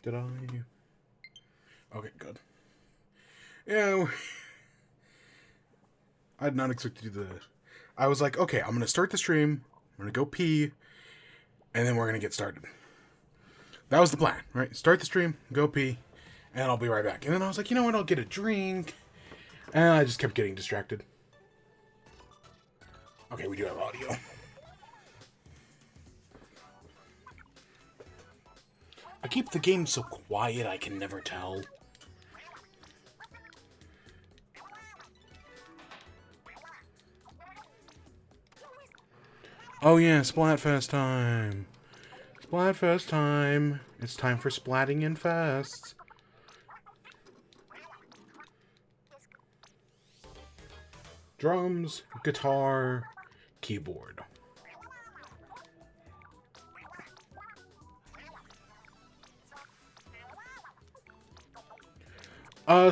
Did I? Okay, good. Yeah, I did not expect to do that. I was like, okay, I'm going to start the stream, I'm going to go pee, and then we're going to get started. That was the plan, right? Start the stream, go pee, and I'll be right back. And then I was like, you know what, I'll get a drink. And I just kept getting distracted. Okay, we do have audio. I keep the game so quiet I can never tell. Oh yeah, Splatfest time. Splatfest time. It's time for splatting and fests. Drums, guitar, keyboard.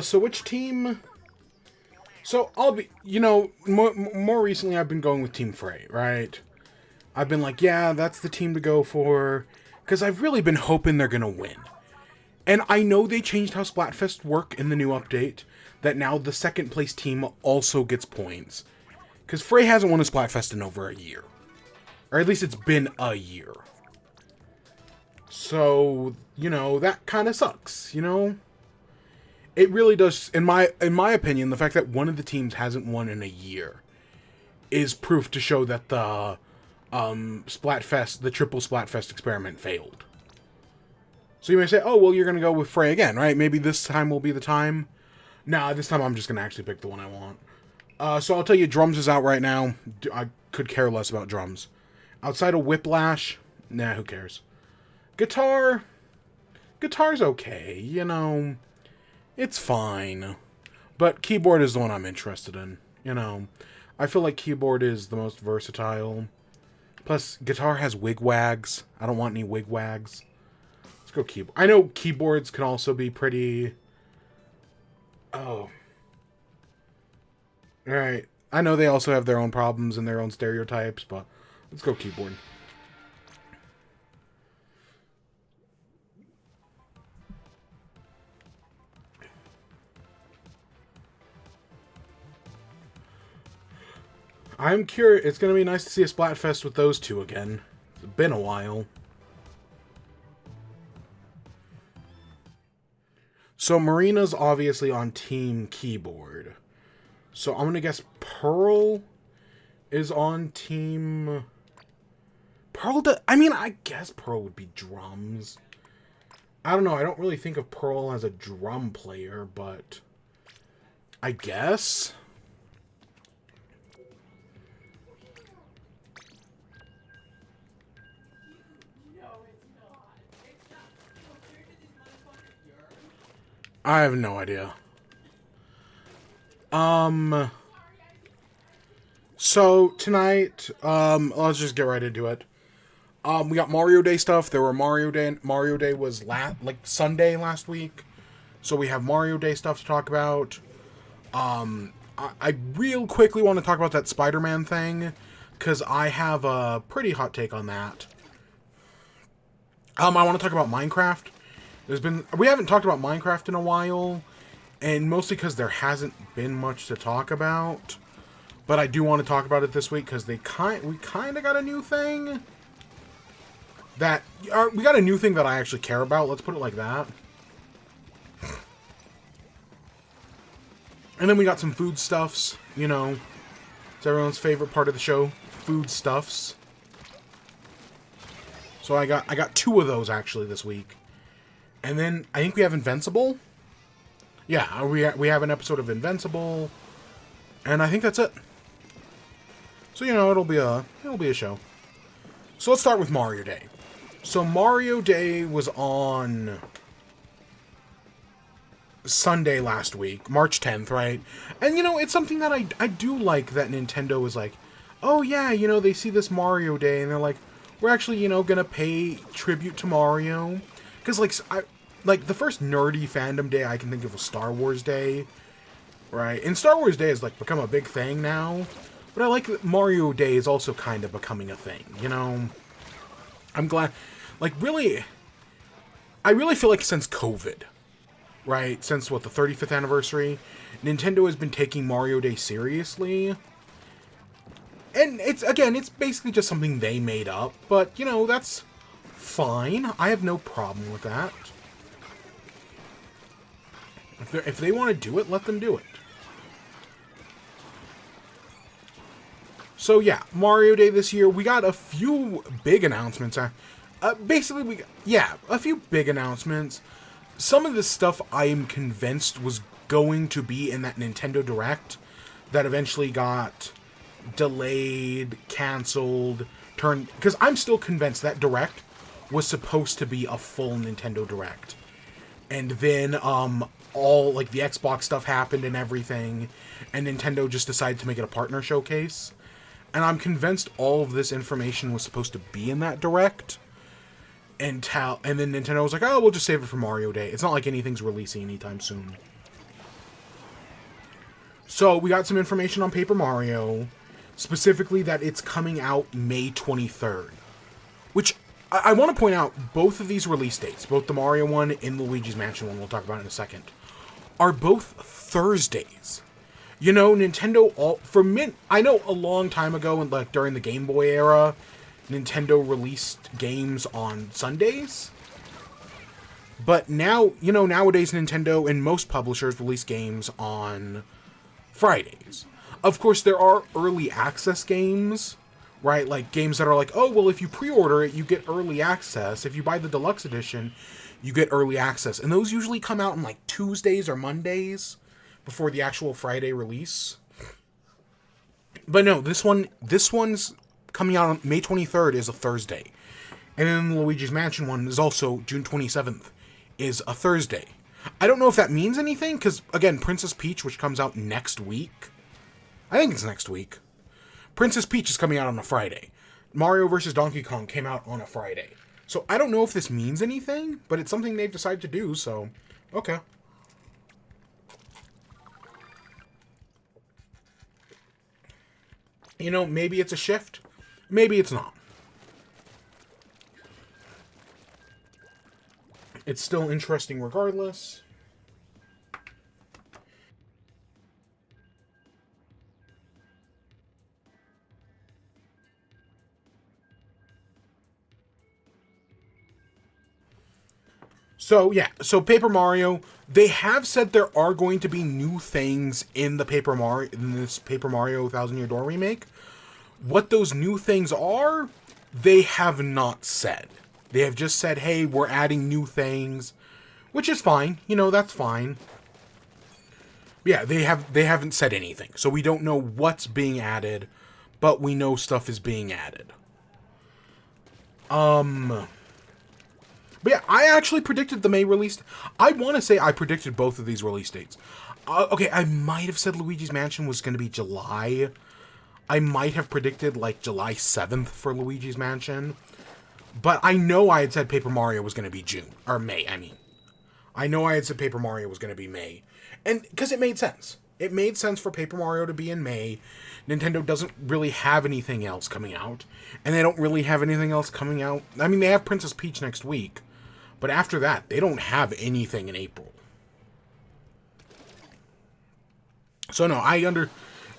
So which team? So I'll be, you know, more recently I've been going with Team Frey, right? I've been like, yeah, that's the team to go for, because I've really been hoping they're gonna win. And I know they changed how Splatfest work in the new update, that now the second place team also gets points. Because Frey hasn't won a Splatfest in over a year. Or at least it's been a year. So, you know, that kind of sucks, you know? It really does, in my opinion, the fact that one of the teams hasn't won in a year is proof to show that the Splatfest, the triple Splatfest experiment failed. So you may say, oh, well, you're going to go with Frey again, right? Maybe this time will be the time. Nah, this time I'm just going to actually pick the one I want. So I'll tell you, drums is out right now. I could care less about drums. Outside of Whiplash, nah, who cares? Guitar's okay, you know. It's fine. But keyboard is the one I'm interested in, you know. I feel like keyboard is the most versatile. Plus, guitar has wigwags. I don't want any wigwags. Let's go keyboard. I know keyboards can also be pretty... Oh. Alright. I know they also have their own problems and their own stereotypes, but let's go keyboard. I'm curious. It's going to be nice to see a Splatfest with those two again. It's been a while. So Marina's obviously on Team Keyboard. So I'm going to guess Pearl is on Team... Pearl... I mean, I guess Pearl would be drums. I don't know. I don't really think of Pearl as a drum player, but... I guess... I have no idea. So tonight, let's just get right into it. We got Mario Day stuff. There were Mario Day was like Sunday last week. So we have Mario Day stuff to talk about. I real quickly want to talk about that Spider-Man thing, because I have a pretty hot take on that. I want to talk about Minecraft. We haven't talked about Minecraft in a while, and mostly because there hasn't been much to talk about. But I do want to talk about it this week because we kind of got a new thing we got a new thing that I actually care about. Let's put it like that. And then we got some foodstuffs, you know. It's everyone's favorite part of the show, foodstuffs. So I got two of those actually this week. And then I think we have Invincible. Yeah, we have an episode of Invincible, and I think that's it. So you know, it'll be a show. So let's start with Mario Day. So Mario Day was on Sunday last week, March 10th, right? And you know, it's something that I do like that Nintendo is like, oh yeah, you know, they see this Mario Day and they're like, we're actually, you know, gonna pay tribute to Mario. Because, like, the first nerdy fandom day I can think of was Star Wars Day, right? And Star Wars Day has, like, become a big thing now. But I like that Mario Day is also kind of becoming a thing, you know? I'm glad... Like, really... I really feel like since COVID, right? Since, what, the 35th anniversary, Nintendo has been taking Mario Day seriously. And it's basically just something they made up. But, you know, that's fine. I have no problem with that. If they want to do it, let them do it. So yeah, Mario Day this year, we got a few big announcements. Basically, a few big announcements. Some of this stuff I am convinced was going to be in that Nintendo Direct that eventually got delayed, canceled, turned... Because I'm still convinced that Direct was supposed to be a full Nintendo Direct. And then, all, like, the Xbox stuff happened and everything, and Nintendo just decided to make it a partner showcase. And I'm convinced all of this information was supposed to be in that Direct. And then Nintendo was like, oh, we'll just save it for Mario Day. It's not like anything's releasing anytime soon. So, we got some information on Paper Mario. Specifically that it's coming out May 23rd. Which, I want to point out, both of these release dates, both the Mario one and the Luigi's Mansion one, we'll talk about in a second, are both Thursdays. You know, Nintendo, I know a long time ago, and like during the Game Boy era, Nintendo released games on Sundays. But now, you know, nowadays Nintendo and most publishers release games on Fridays. Of course, there are early access games, right? Like games that are like, oh, well, if you pre-order it, you get early access. If you buy the deluxe edition, you get early access. And those usually come out on like Tuesdays or Mondays before the actual Friday release. But no, this one's coming out on May 23rd is a Thursday. And then the Luigi's Mansion one is also June 27th is a Thursday. I don't know if that means anything, because, again, Princess Peach, which comes out next week. I think it's next week. Princess Peach is coming out on a Friday. Mario vs. Donkey Kong came out on a Friday. So I don't know if this means anything, but it's something they've decided to do, so okay. You know, maybe it's a shift. Maybe it's not. It's still interesting regardless. So, yeah. So, Paper Mario, they have said there are going to be new things in this Paper Mario Thousand Year Door remake. What those new things are, they have not said. They have just said, hey, we're adding new things, which is fine. You know, that's fine. Yeah, they haven't said anything. So we don't know what's being added, but we know stuff is being added. But yeah, I actually predicted the May release. I want to say I predicted both of these release dates. Okay, I might have said Luigi's Mansion was going to be July. I might have predicted, like, July 7th for Luigi's Mansion. But I know I had said Paper Mario was going to be June. Or May, I mean. I know I had said Paper Mario was going to be May. And, because it made sense. It made sense for Paper Mario to be in May. Nintendo doesn't really have anything else coming out. And they don't really have anything else coming out. I mean, they have Princess Peach next week. But after that, they don't have anything in April. So no, I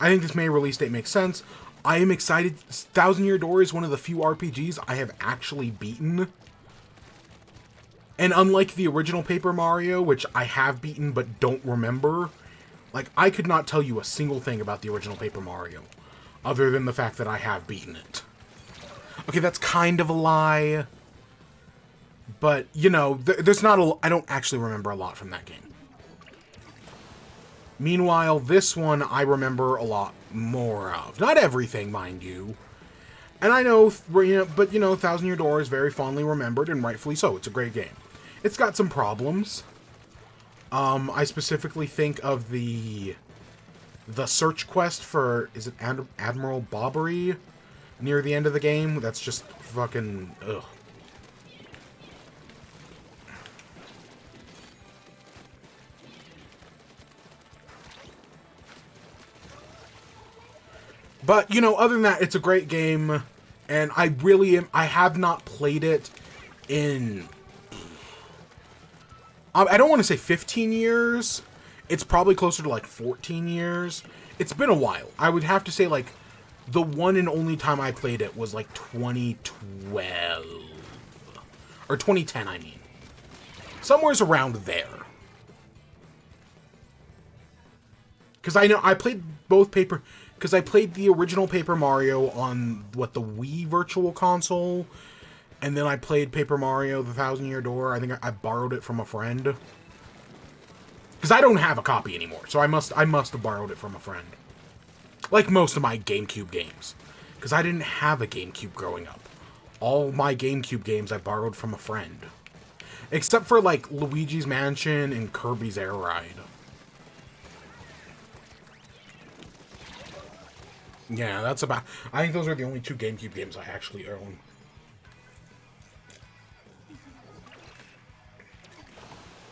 think this May release date makes sense. I am excited. Thousand Year Door is one of the few RPGs I have actually beaten. And unlike the original Paper Mario, which I have beaten but don't remember, like, I could not tell you a single thing about the original Paper Mario, other than the fact that I have beaten it. Okay, that's kind of a lie. But, you know, there's not I don't actually remember a lot from that game. Meanwhile, this one I remember a lot more of. Not everything, mind you. And I know, but, you know, Thousand Year Door is very fondly remembered, and rightfully so. It's a great game. It's got some problems. I specifically think of the search quest for, is it Admiral Bobbery? Near the end of the game. That's just fucking, ugh. But, you know, other than that, it's a great game, and I have not played it in I don't want to say 15 years. It's probably closer to like 14 years. It's been a while. I would have to say like the one and only time I played it was like 2012. Or 2010, I mean. Somewhere's around there. Because I know I played both Paper... Because I played the original Paper Mario on, what, the Wii Virtual Console. And then I played Paper Mario The Thousand Year Door. I think I borrowed it from a friend. Because I don't have a copy anymore. So I must have borrowed it from a friend. Like most of my GameCube games. Because I didn't have a GameCube growing up. All my GameCube games I borrowed from a friend. Except for, like, Luigi's Mansion and Kirby's Air Ride. Yeah, that's about... I think those are the only two GameCube games I actually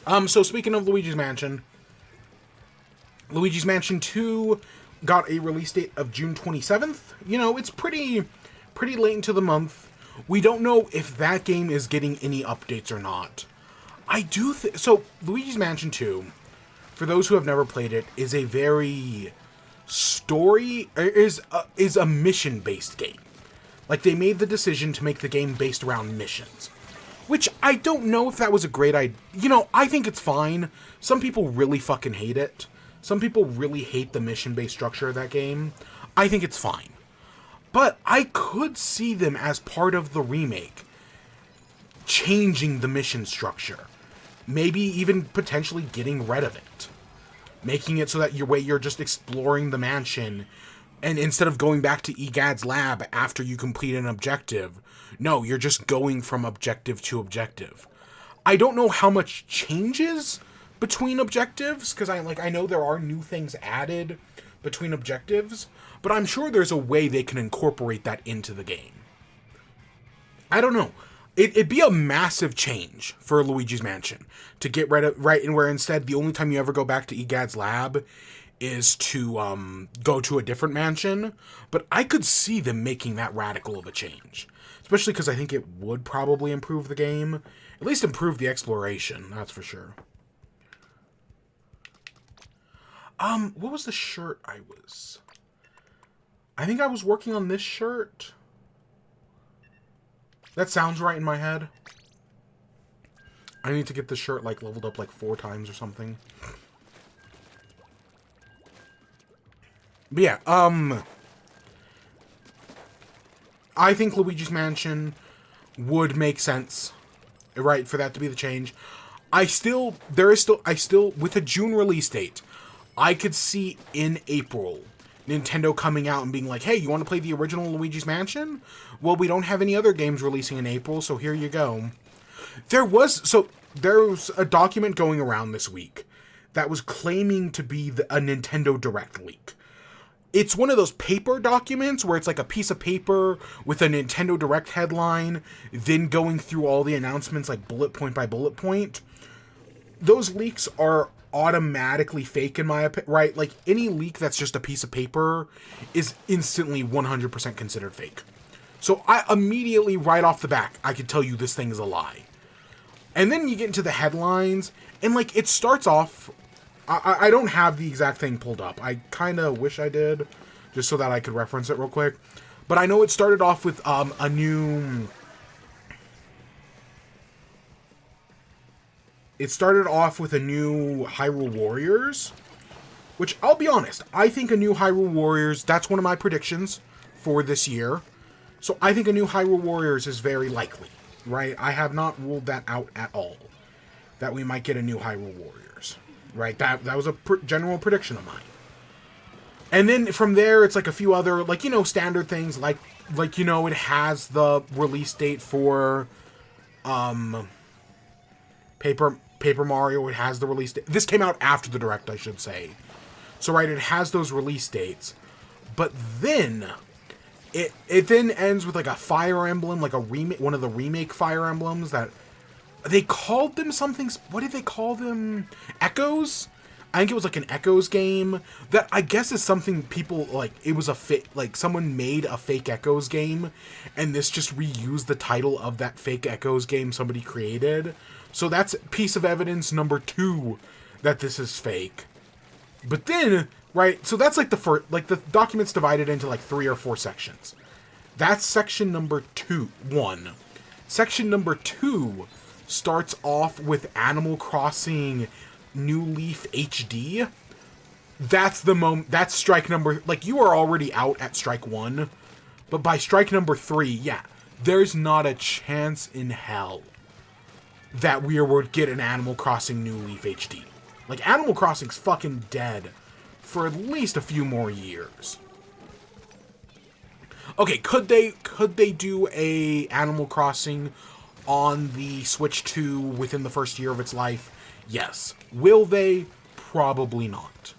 own. So speaking of Luigi's Mansion... Luigi's Mansion 2 got a release date of June 27th. You know, it's pretty late into the month. We don't know if that game is getting any updates or not. I do think... So, Luigi's Mansion 2, for those who have never played it, is a very... is a mission-based game. Like, they made the decision to make the game based around missions. Which, I don't know if that was a great idea. You know, I think it's fine. Some people really fucking hate it. Some people really hate the mission-based structure of that game. I think it's fine. But I could see them as part of the remake changing the mission structure. Maybe even potentially getting rid of it. Making it so that you're just exploring the mansion, and instead of going back to Egad's lab after you complete an objective, no, you're just going from objective to objective. I don't know how much changes between objectives, because I know there are new things added between objectives, but I'm sure there's a way they can incorporate that into the game. I don't know. It'd be a massive change for Luigi's Mansion to get rid of, right, and where instead the only time you ever go back to Egad's lab is to go to a different mansion. But I could see them making that radical of a change, especially because I think it would probably improve the game, at least improve the exploration. That's for sure. What was the shirt I think I was working on this shirt. That sounds right in my head. I need to get this shirt, like, leveled up, like, 4 times or something. But yeah, I think Luigi's Mansion would make sense, right, for that to be the change. With a June release date, I could see in April Nintendo coming out and being like, hey, you want to play the original Luigi's Mansion? Well, we don't have any other games releasing in April, so here you go. There was a document going around this week that was claiming to be a Nintendo Direct leak. It's one of those paper documents where it's like a piece of paper with a Nintendo Direct headline, then going through all the announcements like bullet point by bullet point. Those leaks are automatically fake in my opinion, right? Like, any leak that's just a piece of paper is instantly 100% considered fake. So I immediately, right off the bat, I could tell you this thing is a lie. And then you get into the headlines, and like, it starts off, I don't have the exact thing pulled up. I kind of wish I did, just so that I could reference it real quick. But I know it started off with a new... It started off with a new Hyrule Warriors, which, I'll be honest, I think a new Hyrule Warriors, that's one of my predictions for this year. So I think a new Hyrule Warriors is very likely, right? I have not ruled that out at all, that we might get a new Hyrule Warriors, right? That was a general prediction of mine. And then from there, it's like a few other, like, you know, standard things, like you know, it has the release date for, Paper Mario, it has the release date. This came out after the Direct, I should say. So, right, it has those release dates. But then, it then ends with, like, a Fire Emblem, like a remake, one of the remake Fire Emblems that... They called them something... What did they call them? Echoes? I think it was like an Echoes game that I guess is something people like. It was a like someone made a fake Echoes game, and this just reused the title of that fake Echoes game somebody created. So that's piece of evidence number 2 that this is fake. But then, right, so that's like the first, like the document's divided into like 3 or 4 sections. That's section number 1. Section number 2 starts off with Animal Crossing New Leaf HD. That's the moment, that's strike number, like you are already out at strike 1, but by strike number 3, yeah, there's not a chance in hell that we would get an Animal Crossing New Leaf HD. Like, Animal Crossing's fucking dead for at least a few more years. Okay, could they do a Animal Crossing on the Switch 2 within the first year of its life? Yes. Will they? Probably not.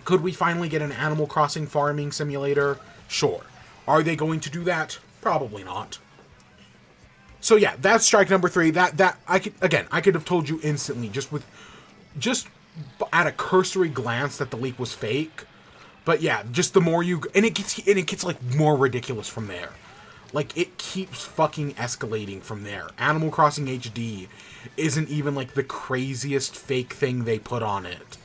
Could we finally get an Animal Crossing farming simulator? Sure. Are they going to do that? Probably not. So yeah, that's strike number 3. That I could have told you instantly just at a cursory glance that the leak was fake. But yeah, just the more you, and it gets like more ridiculous from there. Like, it keeps fucking escalating from there. Animal Crossing HD isn't even like the craziest fake thing they put on it.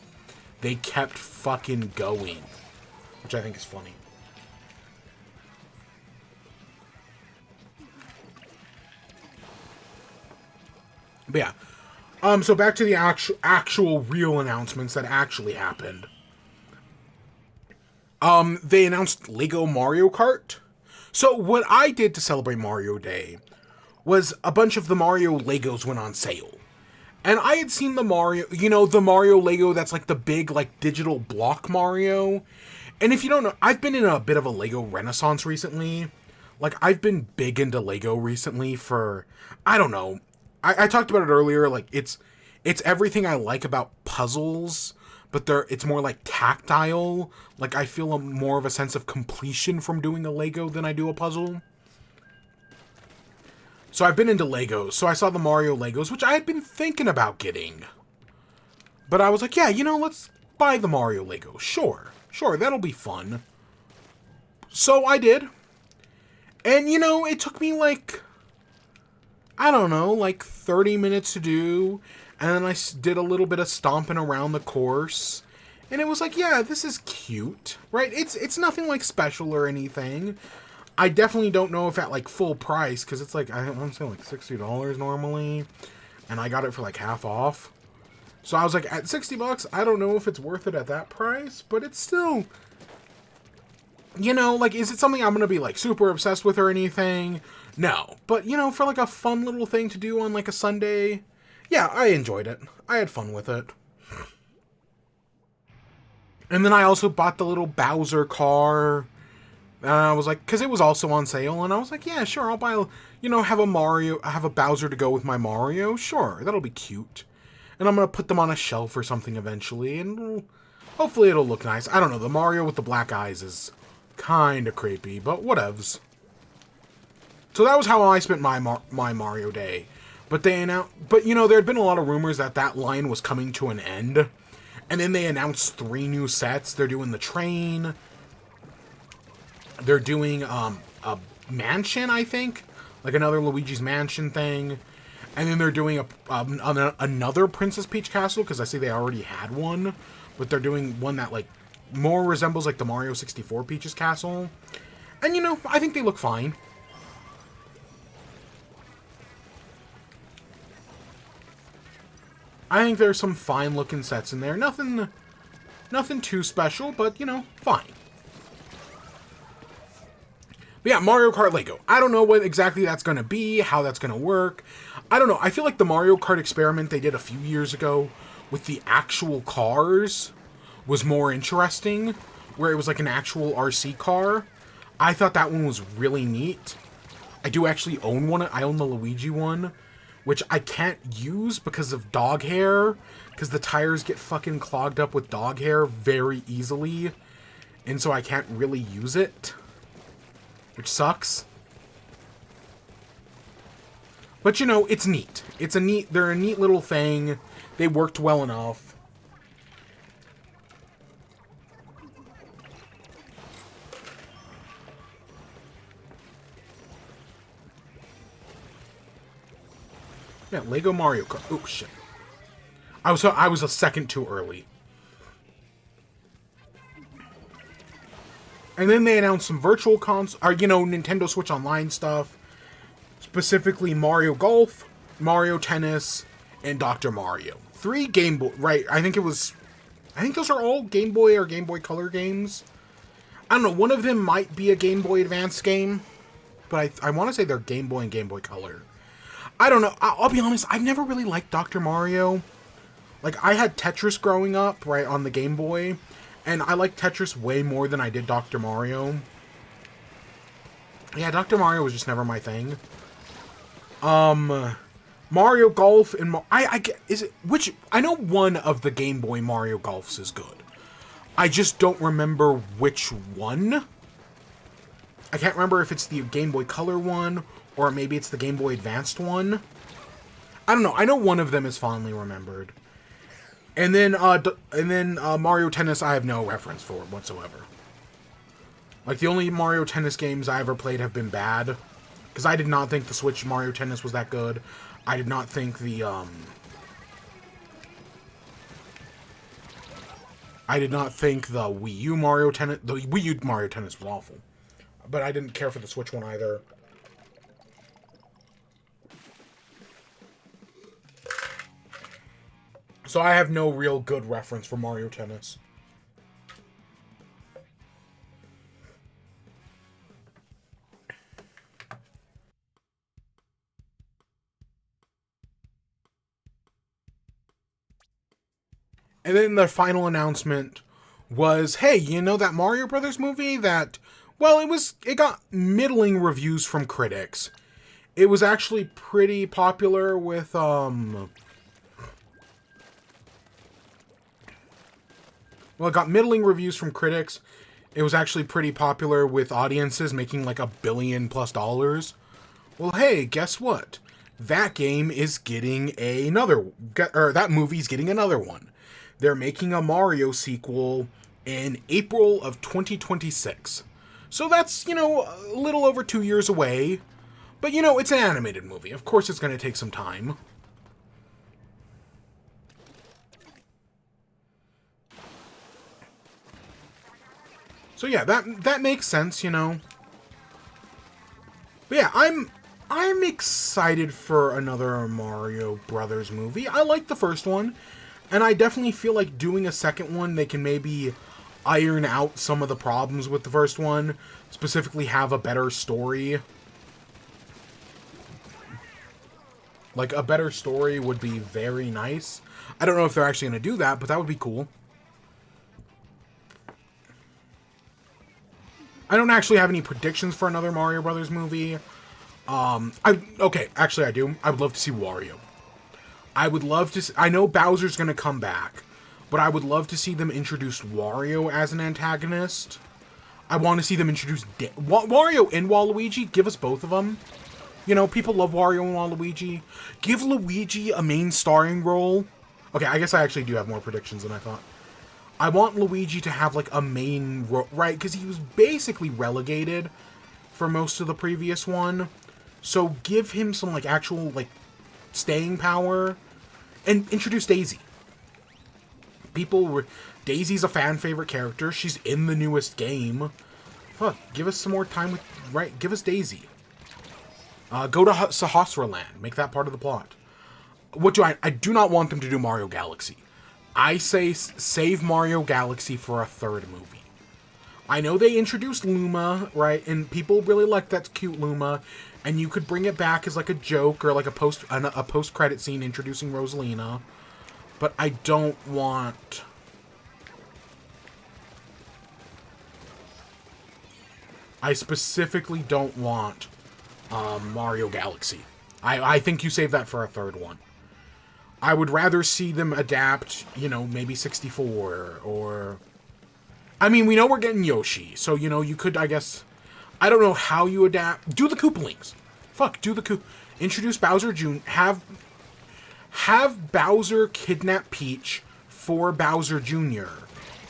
They kept fucking going, which I think is funny. But yeah, so back to the actual real announcements that actually happened. They announced Lego Mario Kart. So what I did to celebrate Mario Day was a bunch of the Mario Legos went on sale. And I had seen the Mario, the Mario Lego that's like the big, like, digital block Mario. And if you don't know, I've been in a bit of a Lego renaissance recently. Like, I've been big into Lego recently for, I don't know. I talked about it earlier, like, it's everything I like about puzzles, but it's more like tactile. Like, I feel more of a sense of completion from doing a Lego than I do a puzzle. So I've been into Legos. So I saw the Mario Legos, which I had been thinking about getting. But I was like, yeah, let's buy the Mario Lego. Sure, that'll be fun. So I did. And, it took me like, I don't know, like 30 minutes to do. And then I did a little bit of stomping around the course. And it was like, yeah, this is cute, right? It's nothing like special or anything. I definitely don't know if at like full price, because it's like, I want to say like $60 normally. And I got it for like half off. So I was like, at $60, I don't know if it's worth it at that price, but it's still, like, is it something I'm going to be like super obsessed with or anything? No. But, for like a fun little thing to do on like a Sunday, yeah, I enjoyed it. I had fun with it. And then I also bought the little Bowser car. And I was like, because it was also on sale, and I was like, yeah, sure, I'll buy, have a Bowser to go with my Mario. Sure, that'll be cute. And I'm going to put them on a shelf or something eventually, and hopefully it'll look nice. I don't know, the Mario with the black eyes is kind of creepy, but whatevs. So that was how I spent my Mario Day. But there had been a lot of rumors that line was coming to an end. And then they announced 3 new sets. They're doing the train. They're doing a mansion, I think. Like another Luigi's Mansion thing. And then they're doing another Princess Peach castle, because I see they already had one. But they're doing one that, like, more resembles, like, the Mario 64 Peach's castle. And, I think they look fine. I think there's some fine-looking sets in there. Nothing too special, but, fine. But yeah, Mario Kart Lego. I don't know what exactly that's going to be, how that's going to work. I don't know. I feel like the Mario Kart experiment they did a few years ago with the actual cars was more interesting, where it was like an actual RC car. I thought that one was really neat. I do actually own one. I own the Luigi one, which I can't use because of dog hair, because the tires get fucking clogged up with dog hair very easily, and so I can't really use it, which sucks. But, you know, it's neat. They're a neat little thing. They worked well enough. Yeah, Lego Mario Kart. Oh, shit. I was a second too early. And then they announced some virtual Nintendo Switch Online stuff. Specifically Mario Golf, Mario Tennis, and Dr. Mario. 3 Game Boy, right, I think those are all Game Boy or Game Boy Color games. I don't know, one of them might be a Game Boy Advance game, but I want to say they're Game Boy and Game Boy Color. I don't know, I'll be honest, I've never really liked Dr. Mario. Like, I had Tetris growing up, right, on the Game Boy, and I liked Tetris way more than I did Dr. Mario. Yeah, Dr. Mario was just never my thing. Mario Golf and I know one of the Game Boy Mario Golfs is good. I just don't remember which one. I can't remember if it's the Game Boy Color one or maybe it's the Game Boy Advanced one. I don't know. I know one of them is fondly remembered. And then Mario Tennis I have no reference for whatsoever. Like, the only Mario Tennis games I ever played have been bad. Because I did not think the Switch Mario Tennis was that good. I did not think the Wii U Mario Tennis... The Wii U Mario Tennis was awful. But I didn't care for the Switch one either. So I have no real good reference for Mario Tennis. And then the final announcement was, hey, you know that Mario Brothers movie that, well, it got middling reviews from critics. It was actually pretty popular with, well, it got middling reviews from critics. It was actually pretty popular with audiences, making like $1 billion+. Well, hey, guess what? That game is getting that movie's getting another one. They're making a Mario sequel in April of 2026. So that's, you know, a little over 2 years away. But, you know, it's an animated movie. Of course it's going to take some time. So yeah, that makes sense, you know. But yeah, I'm excited for another Mario Brothers movie. I like the first one. And I definitely feel like doing a second one, they can maybe iron out some of the problems with the first one. Specifically have a better story. Like, a better story would be very nice. I don't know if they're actually going to do that, but that would be cool. I don't actually have any predictions for another Mario Brothers movie. Okay, actually I do. I would love to see Wario. I would love to... I know Bowser's going to come back, but I would love to see them introduce Wario as an antagonist. I want to see them introduce Wario and Waluigi. Give us both of them. You know, people love Wario and Waluigi. Give Luigi a main starring role. Okay, I guess I actually do have more predictions than I thought. I want Luigi to have, like, a main role, right? Because he was basically relegated for most of the previous one. So give him some, like, actual, like, staying power, and introduce Daisy. Daisy's a fan favorite character. She's in the newest game. Fuck, give us some more time with, right? Give us Daisy. Go to Sahasra Land. Make that part of the plot. I do not want them to do Mario Galaxy. I say save Mario Galaxy for a third movie. I know they introduced Luma, right? And people really like that cute Luma. And you could bring it back as like a joke or like a post-credit scene introducing Rosalina. But I don't want... I specifically don't want Mario Galaxy. I think you save that for a third one. I would rather see them adapt, you know, maybe 64 or... I mean, we know we're getting Yoshi, so, you know, you could, I guess... I don't know how you adapt. Do the Koopalings. Fuck, Introduce Bowser Jr. Have Bowser kidnap Peach for Bowser Jr.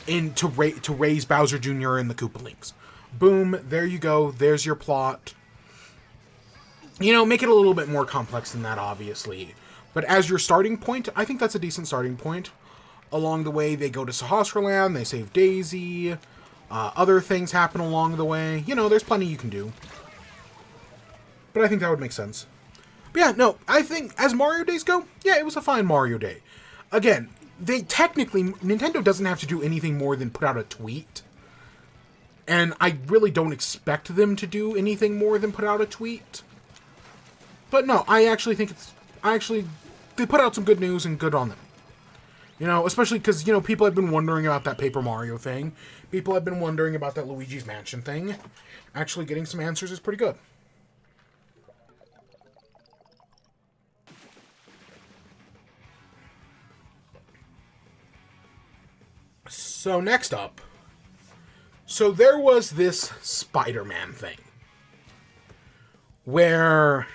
To raise Bowser Jr. in the Koopalings. Boom, there you go. There's your plot. You know, make it a little bit more complex than that, obviously. But as your starting point, I think that's a decent starting point. Along the way, they go to Sahasraland, they save Daisy, other things happen along the way. You know, there's plenty you can do. But I think that would make sense. But yeah, no, I think as Mario Days go, yeah, it was a fine Mario Day. Again, Nintendo doesn't have to do anything more than put out a tweet. And I really don't expect them to do anything more than put out a tweet. But no, I actually think they put out some good news and good on them. You know, especially because, you know, people have been wondering about that Paper Mario thing. People have been wondering about that Luigi's Mansion thing. Actually getting some answers is pretty good. So next up, so there was this Spider-Man thing. Where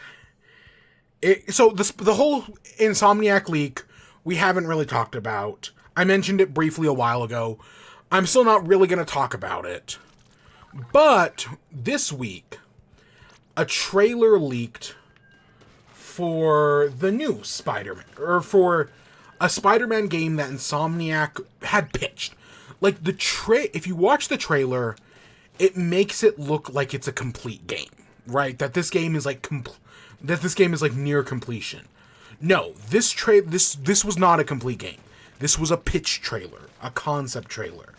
the whole Insomniac leak, we haven't really talked about. I mentioned it briefly a while ago. I'm still not really going to talk about it. But this week, a trailer leaked for the new Spider-Man, or for a Spider-Man game that Insomniac had pitched. Like, if you watch the trailer, it makes it look like it's a complete game, right? That this game is like near completion. No, this was not a complete game. This was a pitch trailer, a concept trailer.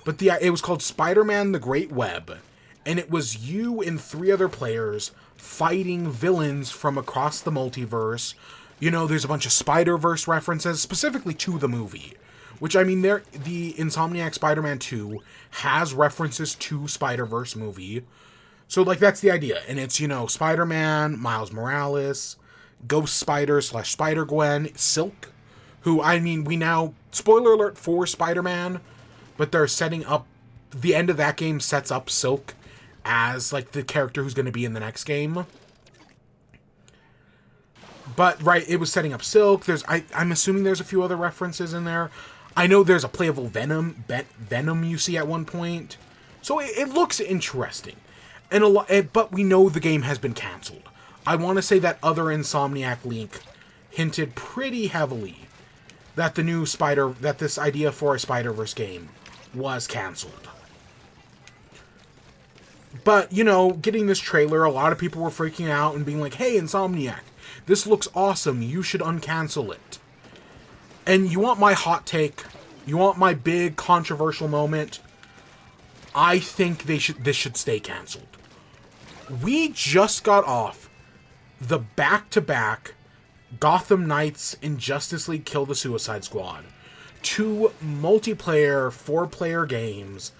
But it was called Spider-Man: The Great Web, and it was you and 3 other players fighting villains from across the multiverse. You know, there's a bunch of Spider-Verse references, specifically to the movie. Which, I mean, the Insomniac Spider-Man 2 has references to Spider-Verse movie. So, like, that's the idea. And it's, you know, Spider-Man, Miles Morales, Ghost Spider / Spider-Gwen, Silk, who, I mean, we now, spoiler alert for Spider-Man, but they're setting up, the end of that game sets up Silk as, like, the character who's going to be in the next game. But, right, it was setting up Silk. I'm assuming there's a few other references in there. I know there's a playable Venom you see at one point. So it looks interesting. But we know the game has been canceled. I want to say that other Insomniac leak hinted pretty heavily that this idea for a Spider-Verse game was canceled. But, you know, getting this trailer, a lot of people were freaking out and being like, hey, Insomniac, this looks awesome, you should uncancel it. And you want my hot take? You want my big controversial moment? I think this should stay canceled. We just got off the back-to-back Gotham Knights and Justice League Kill the Suicide Squad. 2 multiplayer, 4-player games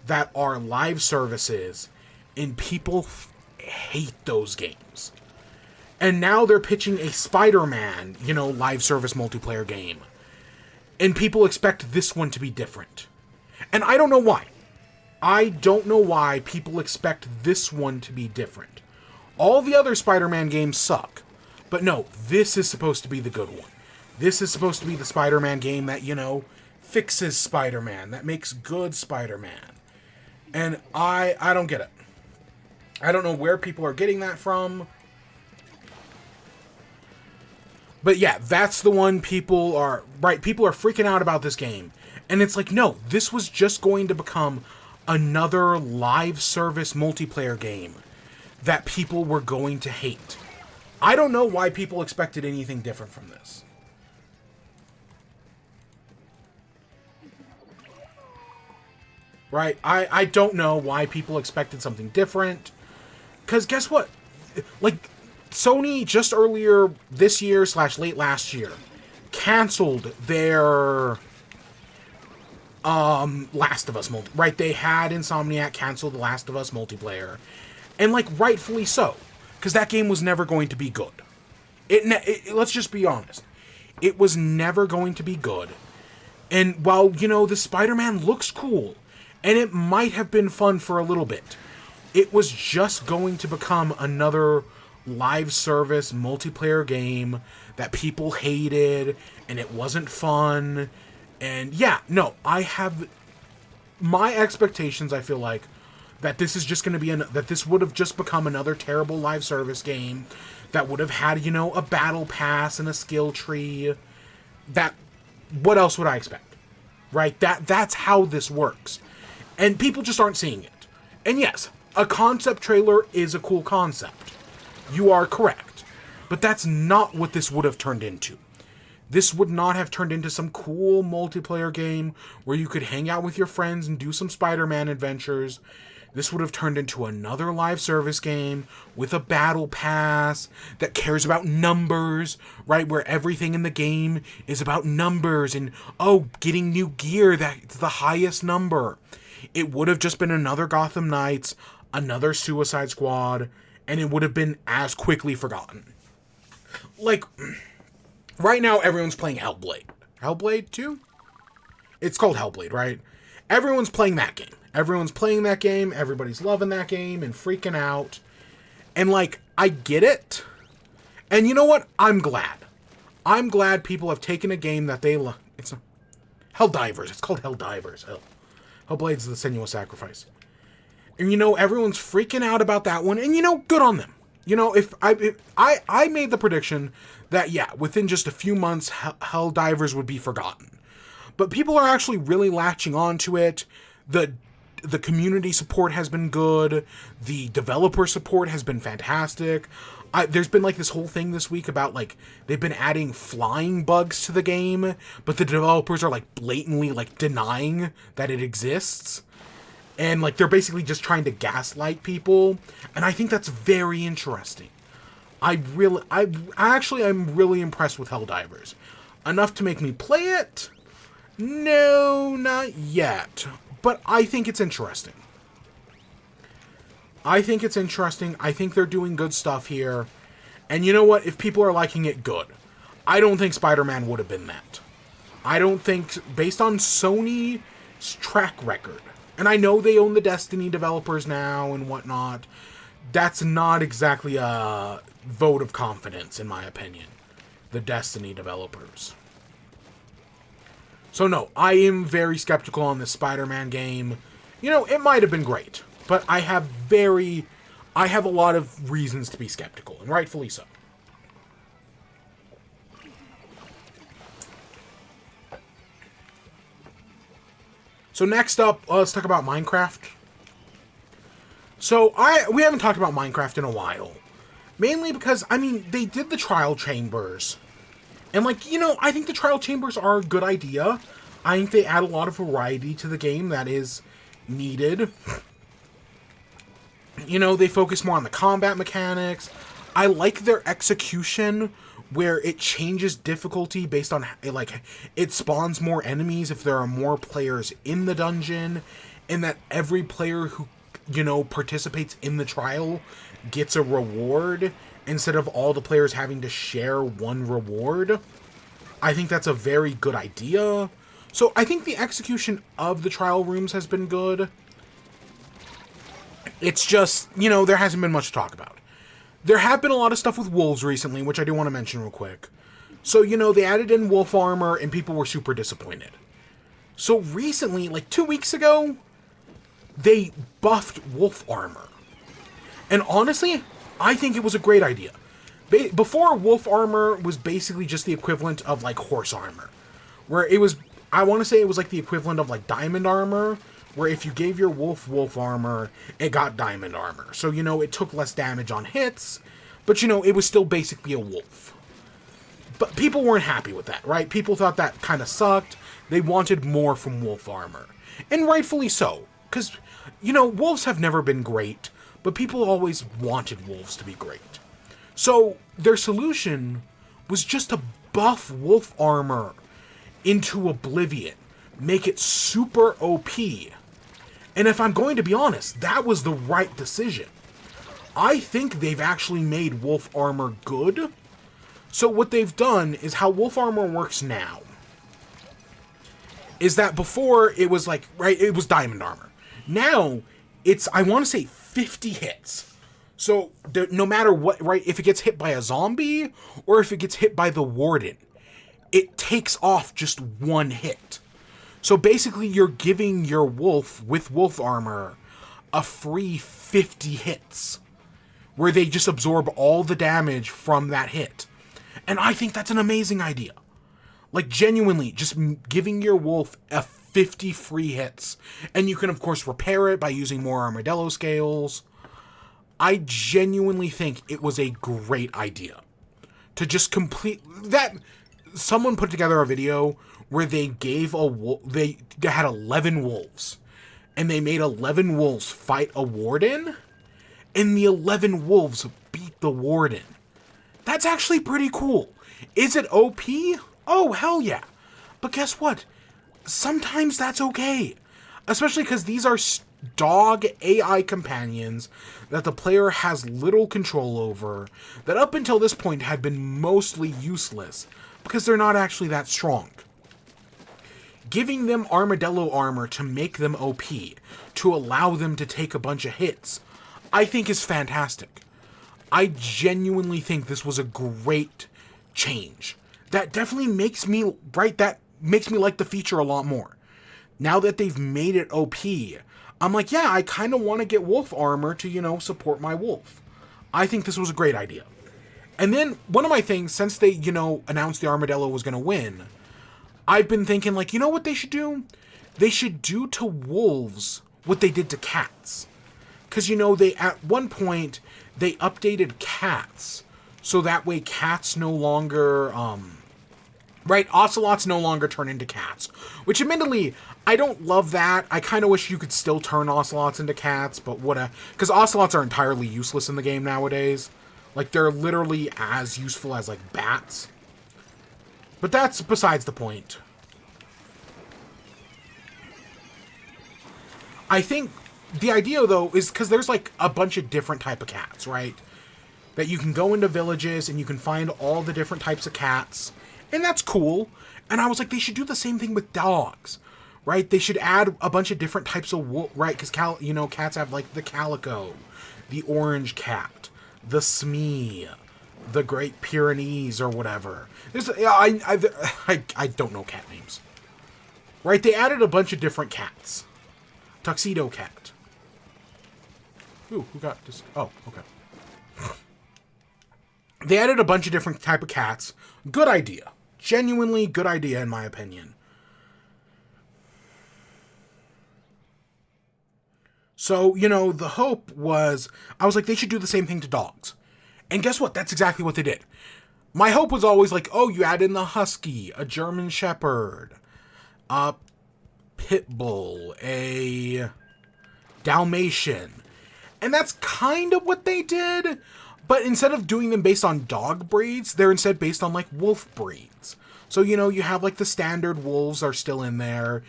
that are live services, and people hate those games. And now they're pitching a Spider-Man, you know, live service multiplayer game. And people expect this one to be different. And I don't know why. I don't know why people expect this one to be different. All the other Spider-Man games suck. But no, this is supposed to be the good one. This is supposed to be the Spider-Man game that, you know, fixes Spider-Man, that makes good Spider-Man. And I don't get it. I don't know where people are getting that from. But yeah, that's the one people are freaking out about this game. And it's like, no, this was just going to become another live service multiplayer game that people were going to hate. I don't know why people expected anything different from this. Right? I don't know why people expected something different. Because guess what? Like, Sony just earlier this year / late last year canceled their Last of Us right? They had Insomniac cancel the Last of Us multiplayer, and like rightfully so, because that game was never going to be good. Let's just be honest, it was never going to be good. And while, you know, the Spider-Man looks cool, and it might have been fun for a little bit, it was just going to become another live service multiplayer game that people hated and it wasn't fun. And yeah, no, I have my expectations. I feel like that this is just going to be that this would have just become another terrible live service game that would have had, a battle pass and a skill tree. That, what else would I expect? Right? That's how this works. And people just aren't seeing it. And yes, a concept trailer is a cool concept. You are correct. But that's not what this would have turned into. This would not have turned into some cool multiplayer game where you could hang out with your friends and do some Spider-Man adventures. This would have turned into another live service game with a battle pass that cares about numbers, right? Where everything in the game is about numbers and, getting new gear that's the highest number. It would have just been another Gotham Knights, another Suicide Squad, and it would have been as quickly forgotten. Like, right now everyone's playing Hellblade. Hellblade 2? It's called Hellblade, right? Everyone's playing that game. Everyone's playing that game, everybody's loving that game and freaking out. And, like, I get it. And you know what? I'm glad. I'm glad people have taken a game that they love. It's Helldivers. It's called Helldivers. Hellblade's the Senua's Sacrifice. And, everyone's freaking out about that one. And, good on them. If I made the prediction that, yeah, within just a few months, Helldivers would be forgotten. But people are actually really latching on to it. The community support has been good. The developer support has been fantastic. There's been, like, this whole thing this week about, like, they've been adding flying bugs to the game, but the developers are, like, blatantly, like, denying that it exists. And, like, they're basically just trying to gaslight people. And I think that's very interesting. I'm really impressed with Helldivers. Enough to make me play it? No, not yet. But I think it's interesting. I think they're doing good stuff here. And you know what? If people are liking it, good. I don't think Spider-Man would have been that. I don't think, based on Sony's track record, and I know they own the Destiny developers now and whatnot, that's not exactly a vote of confidence, in my opinion. The Destiny developers. So no, I am very skeptical on this Spider-Man game. It might have been great, but I have a lot of reasons to be skeptical, and rightfully so. So next up, let's talk about Minecraft. So we haven't talked about Minecraft in a while. Mainly because, they did the trial chambers. And, like, I think the trial chambers are a good idea. I think they add a lot of variety to the game that is needed. They focus more on the combat mechanics. I like their execution, where it changes difficulty based on, like, it spawns more enemies if there are more players in the dungeon, and that every player who, participates in the trial gets a reward, instead of all the players having to share one reward. I think that's a very good idea. So I think the execution of the trial rooms has been good. It's just, there hasn't been much to talk about. There have been a lot of stuff with wolves recently, which I do want to mention real quick. So, they added in wolf armor, and people were super disappointed. So recently, like 2 weeks ago, they buffed wolf armor. And honestly, I think it was a great idea. Before, wolf armor was basically just the equivalent of, like, horse armor. Where it was, I want to say it was like the equivalent of, like, diamond armor, where if you gave your wolf armor, it got diamond armor. So, it took less damage on hits, but, it was still basically a wolf. But people weren't happy with that, right? People thought that kind of sucked. They wanted more from wolf armor. And rightfully so, because, wolves have never been great, but people always wanted wolves to be great. So, their solution was just to buff wolf armor into oblivion. Make it super OP. And if I'm going to be honest, that was the right decision. I think they've actually made wolf armor good. So what they've done is how wolf armor works now is that before it was it was diamond armor. Now it's, I want to say 50 hits. So no matter what, right, if it gets hit by a zombie or if it gets hit by the warden, it takes off just one hit. So basically you're giving your wolf with wolf armor a free 50 hits where they just absorb all the damage from that hit. And I think that's an amazing idea. Like, genuinely, just giving your wolf a 50 free hits. And you can, of course, repair it by using more armadillo scales. I genuinely think it was a great idea to just complete that. Someone put together a video where they gave a wolf, they had 11 wolves, and they made 11 wolves fight a warden, and the 11 wolves beat the warden. That's actually pretty cool. Is it OP? Oh, hell yeah. But guess what? Sometimes that's okay. Especially because these are dog AI companions that the player has little control over, that up until this point had been mostly useless because they're not actually that strong. Giving them armadillo armor to make them OP, to allow them to take a bunch of hits, I think is fantastic. I genuinely think this was a great change. That definitely makes me, right, that makes me like the feature a lot more. Now that they've made it OP, I'm like, yeah, I kind of want to get wolf armor to, you know, support my wolf. I think this was a great idea. And then one of my things, since they, you know, announced the armadillo was going to win, I've been thinking, like, you know what they should do? They should do to wolves what they did to cats. Because, you know, they, at one point, they updated cats. So that way cats no longer, right, ocelots no longer turn into cats. Which, admittedly, I don't love that. I kind of wish you could still turn ocelots into cats, but because ocelots are entirely useless in the game nowadays. Like, they're literally as useful as, like, bats. But that's besides the point. I think the idea, though, is because there's, like, a bunch of different type of cats, right? That you can go into villages and you can find all the different types of cats. And that's cool. And I was like, they should do the same thing with dogs, right? They should add a bunch of different types of wolf, right? Because, you know, cats have, like, the calico, the orange cat, the Smee, the Great Pyrenees, or whatever. There's, I don't know cat names. Right? They added a bunch of different cats. Tuxedo cat. Ooh, who got this? Oh, okay. They added a bunch of different type of cats. Good idea. Genuinely good idea, in my opinion. So, you know, the hope was, I was like, they should do the same thing to dogs. And guess what? That's exactly what they did. My hope was always like, oh, you add in the husky, a German shepherd, a pit bull, a Dalmatian. And that's kind of what they did. But instead of doing them based on dog breeds, they're instead based on, like, wolf breeds. So, you know, you have, like, the standard wolves are still in there.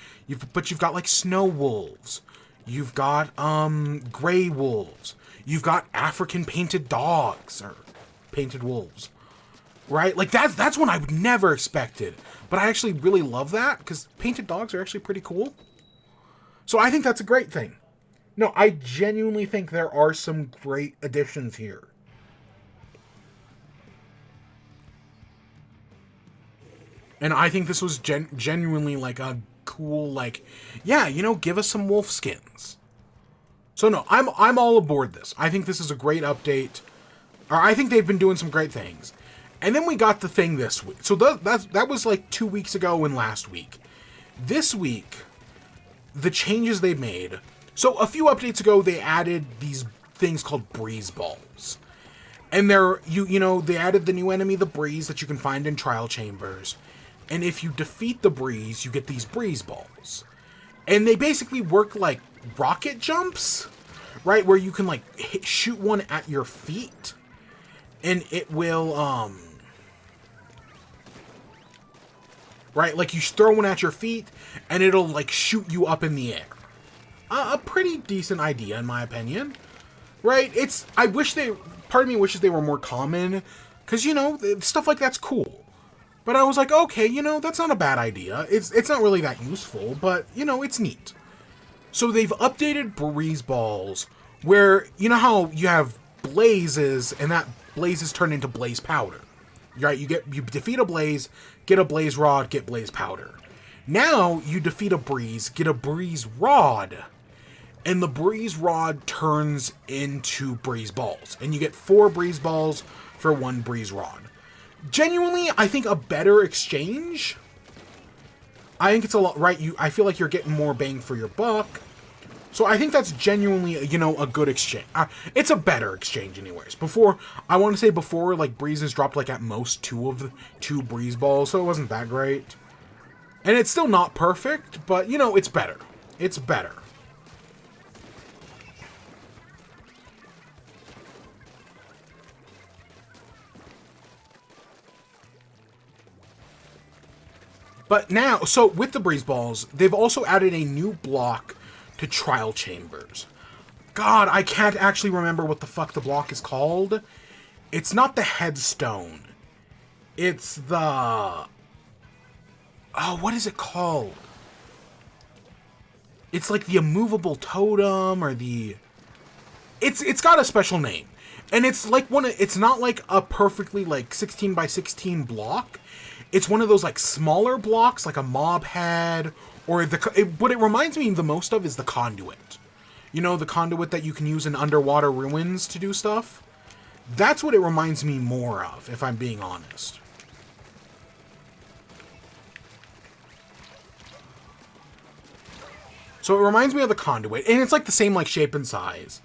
But you've got, like, snow wolves. You've got, gray wolves. You've got African painted dogs, or painted wolves. Right? Like, that's one I would never expected. But I actually really love that, because painted dogs are actually pretty cool. So I think that's a great thing. No, I genuinely think there are some great additions here. And I think this was genuinely, like, a cool, like, yeah, you know, give us some wolf skins. So no, I'm all aboard this. I think this is a great update. Or I think they've been doing some great things. And then we got the thing this week. So that was like 2 weeks ago and last week. This week, the changes they made. So a few updates ago, they added these things called breeze balls. And they're, you know, they added the new enemy, the breeze, that you can find in trial chambers. And if you defeat the breeze, you get these breeze balls. And they basically work like rocket jumps, right? Where you can, like, shoot one at your feet. And it will, right? Like, you throw one at your feet, and it'll, like, shoot you up in the air. A pretty decent idea, in my opinion. Right? Part of me wishes they were more common. Because, you know, stuff like that's cool. But I was like, okay, you know, that's not a bad idea. It's not really that useful, but, you know, it's neat. So they've updated breeze balls, where, you know how you have blazes, and that blazes turn into blaze powder. Right? You defeat a blaze, get a blaze rod, get blaze powder. Now you defeat a breeze, get a breeze rod, and the breeze rod turns into breeze balls, and you get 4 breeze balls for 1 breeze rod. Genuinely, I think a better exchange. I think it's a lot, right? I feel like you're getting more bang for your buck. So I think that's genuinely, you know, a good exchange. It's a better exchange anyways. I want to say before, like, breezes dropped, like, at most 2 breeze balls, so it wasn't that great. And it's still not perfect, but, you know, it's better. It's better. But now, so with the breeze balls, they've also added a new block to trial chambers. God, I can't actually remember what the fuck the block is called. It's not the headstone. It's the... Oh, what is it called? It's like the immovable totem, or the... It's got a special name. And it's like it's not like a perfectly like 16 by 16 block. It's one of those like smaller blocks, like a mob head, or what it reminds me the most of is the conduit. You know, the conduit that you can use in underwater ruins to do stuff? That's what it reminds me more of, if I'm being honest. So it reminds me of the conduit, and it's like the same like shape and size.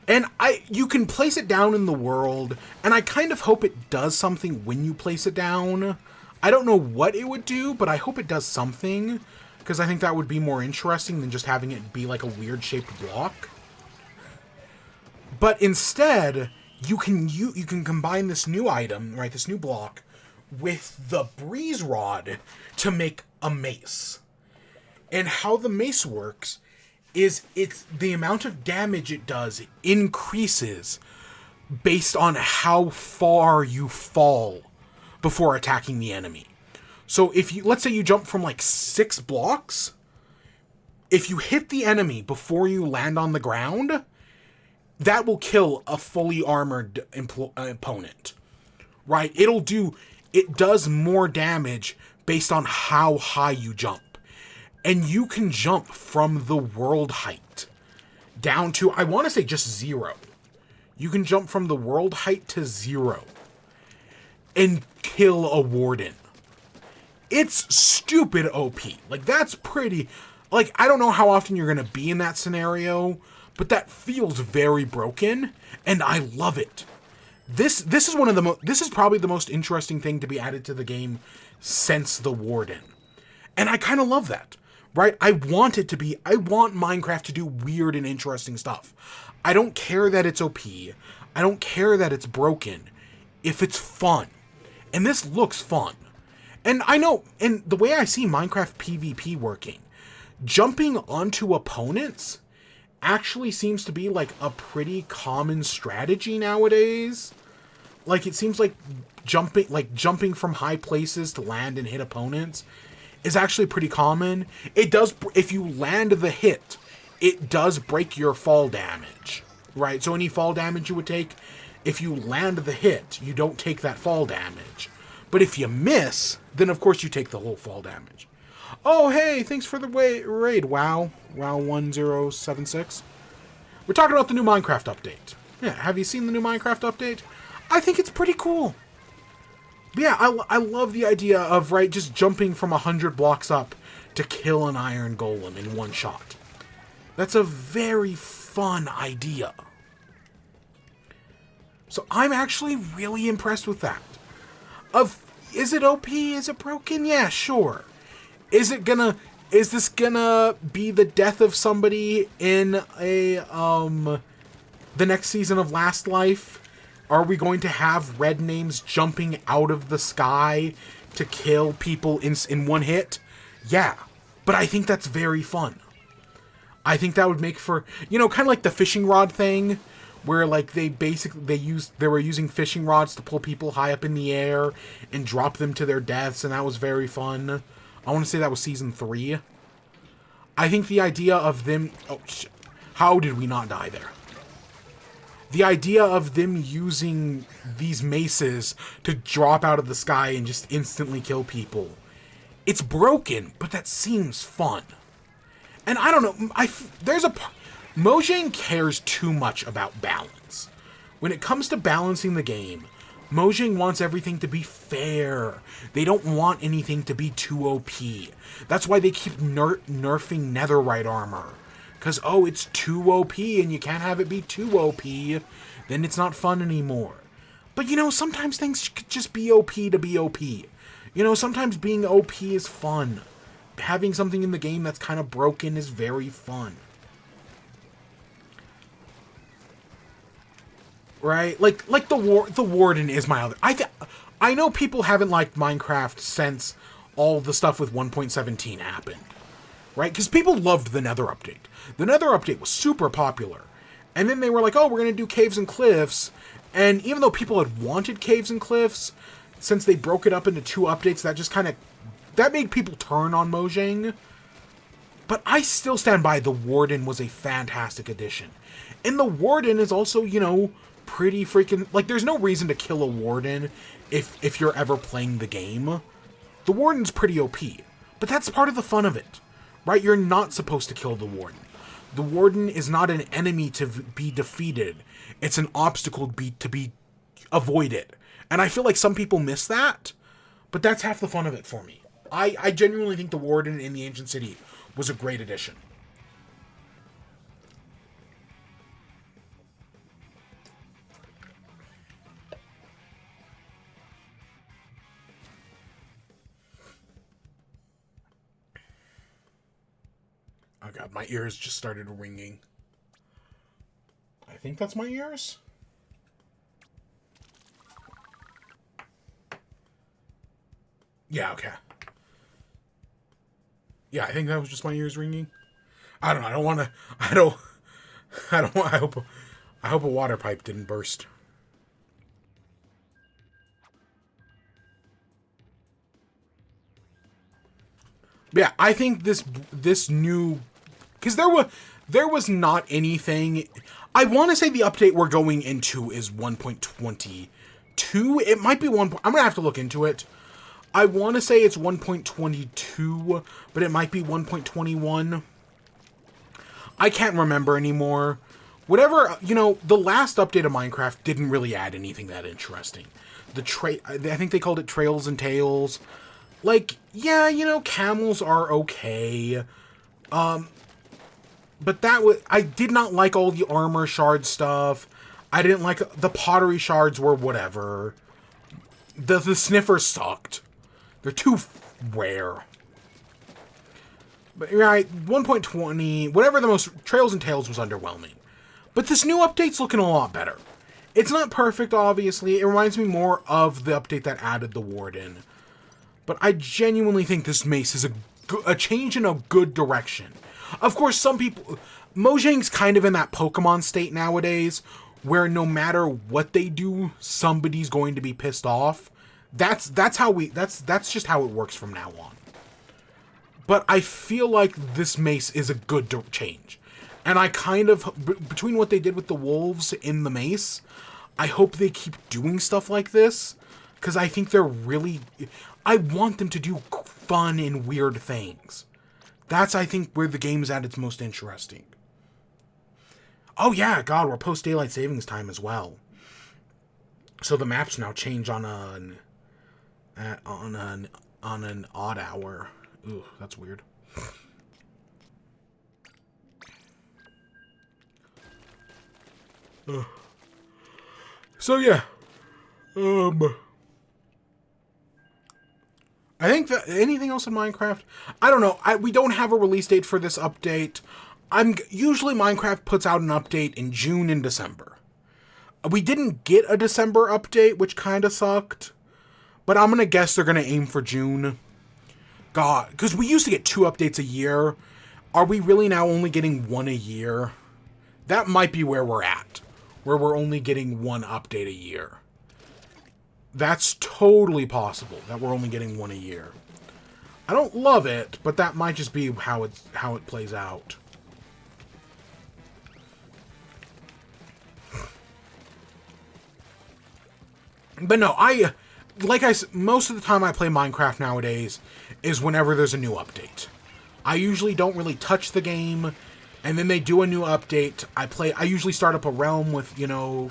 And you can place it down in the world, and I kind of hope it does something when you place it down. I don't know what it would do, but I hope it does something, because I think that would be more interesting than just having it be like a weird shaped block. But instead, you can combine this new item, right, this new block, with the breeze rod to make a mace. And how the mace works is the amount of damage it does increases based on how far you fall before attacking the enemy. So let's say you jump from like 6 blocks, if you hit the enemy before you land on the ground, that will kill a fully armored opponent, right? It does more damage based on how high you jump. And you can jump from the world height down to, I want to say just 0. You can jump from the world height to 0 and kill a warden. It's stupid OP. Like, that's pretty... Like, I don't know how often you're going to be in that scenario, but that feels very broken, and I love it. This is probably the most interesting thing to be added to the game since the warden. And I kind of love that. Right? I want Minecraft to do weird and interesting stuff. I don't care that it's OP. I don't care that it's broken. If it's fun. And this looks fun. And I know, and the way I see Minecraft PvP working, jumping onto opponents actually seems to be like a pretty common strategy nowadays. Like, it seems like jumping from high places to land and hit opponents is actually pretty common. It does, if you land the hit, it does break your fall damage, right? So any fall damage you would take, if you land the hit, you don't take that fall damage. But if you miss, then of course you take the whole fall damage. Oh, hey, thanks for the raid, WoW 1076. We're talking about the new Minecraft update. Yeah, have you seen the new Minecraft update? I think it's pretty cool. But yeah, I love the idea of, right, just jumping from 100 blocks up to kill an iron golem in one shot. That's a very fun idea. So I'm actually really impressed with that. Is it OP? Is it broken? Yeah, sure. Is this gonna be the death of somebody in the next season of Last Life? Are we going to have red names jumping out of the sky to kill people in one hit? Yeah, but I think that's very fun. I think that would make for, you know, kind of like the fishing rod thing, where like they were using fishing rods to pull people high up in the air and drop them to their deaths, and that was very fun. I want to say that was season 3. I think the idea of them... Oh, shit. How did we not die there? the idea of them using these maces to drop out of the sky and just instantly kill people, it's broken, but that seems fun. And I don't know, Mojang cares too much about balance. When it comes to balancing the game, Mojang wants everything to be fair. They don't want anything to be too OP. That's why they keep nerfing netherite armor. Because, oh, it's too OP and you can't have it be too OP. Then it's not fun anymore. But, you know, sometimes things could just be OP to be OP. You know, sometimes being OP is fun. Having something in the game that's kind of broken is very fun. Right? Like the Warden is my other... I know people haven't liked Minecraft since all the stuff with 1.17 happened. Right? Because people loved the Nether update. The Nether update was super popular. And then they were like, oh, we're going to do Caves and Cliffs. And even though people had wanted Caves and Cliffs, since they broke it up into 2 updates, that just kind of... that made people turn on Mojang. But I still stand by the Warden was a fantastic addition. And the Warden is also, you know, pretty freaking... like, there's no reason to kill a Warden if you're ever playing the game. The Warden's pretty OP. But that's part of the fun of it. Right? You're not supposed to kill the Warden. The Warden is not an enemy to be defeated. It's an obstacle to be avoided. And I feel like some people miss that. But that's half the fun of it for me. I genuinely think the Warden in the Ancient City was a great addition. Oh god, my ears just started ringing. I think that's my ears? Yeah, okay. Yeah, I think that was just my ears ringing. I don't know, I hope a water pipe didn't burst. Yeah, I think this new... because there was not anything... I want to say the update we're going into is 1.22. It might be 1. I'm going to have to look into it. I want to say it's 1.22, but it might be 1.21. I can't remember anymore. Whatever, you know, the last update of Minecraft didn't really add anything that interesting. I think they called it Trails and Tales. Like, yeah, you know, camels are okay. But I did not like all the armor shard stuff. I didn't like... the pottery shards were whatever. The sniffers sucked. They're too rare. But, right, 1.20... whatever the most... Trails and Tales was underwhelming. But this new update's looking a lot better. It's not perfect, obviously. It reminds me more of the update that added the Warden. But I genuinely think this Mace is a change in a good direction. Of course, some people... Mojang's kind of in that Pokemon state nowadays, where no matter what they do, somebody's going to be pissed off. That's just how it works from now on. But I feel like this Mace is a good change. And I kind of... between what they did with the wolves in the Mace, I hope they keep doing stuff like this. Because I think they're really... I want them to do fun and weird things. That's, I think, where the game's at its most interesting. Oh yeah, God, we're post-daylight savings time as well. So the maps now change on an odd hour. Ooh, that's weird. So yeah. I think that anything else in Minecraft? I don't know. We don't have a release date for this update. Usually Minecraft puts out an update in June and December. We didn't get a December update, which kind of sucked. But I'm going to guess they're going to aim for June. God, because we used to get 2 updates a year. Are we really now only getting 1 a year? That might be where we're at. Where we're only getting 1 update a year. That's totally possible, that we're only getting 1 a year. I don't love it, but that might just be how it plays out. But no, most of the time I play Minecraft nowadays is whenever there's a new update. I usually don't really touch the game, and then they do a new update. I usually start up a realm with,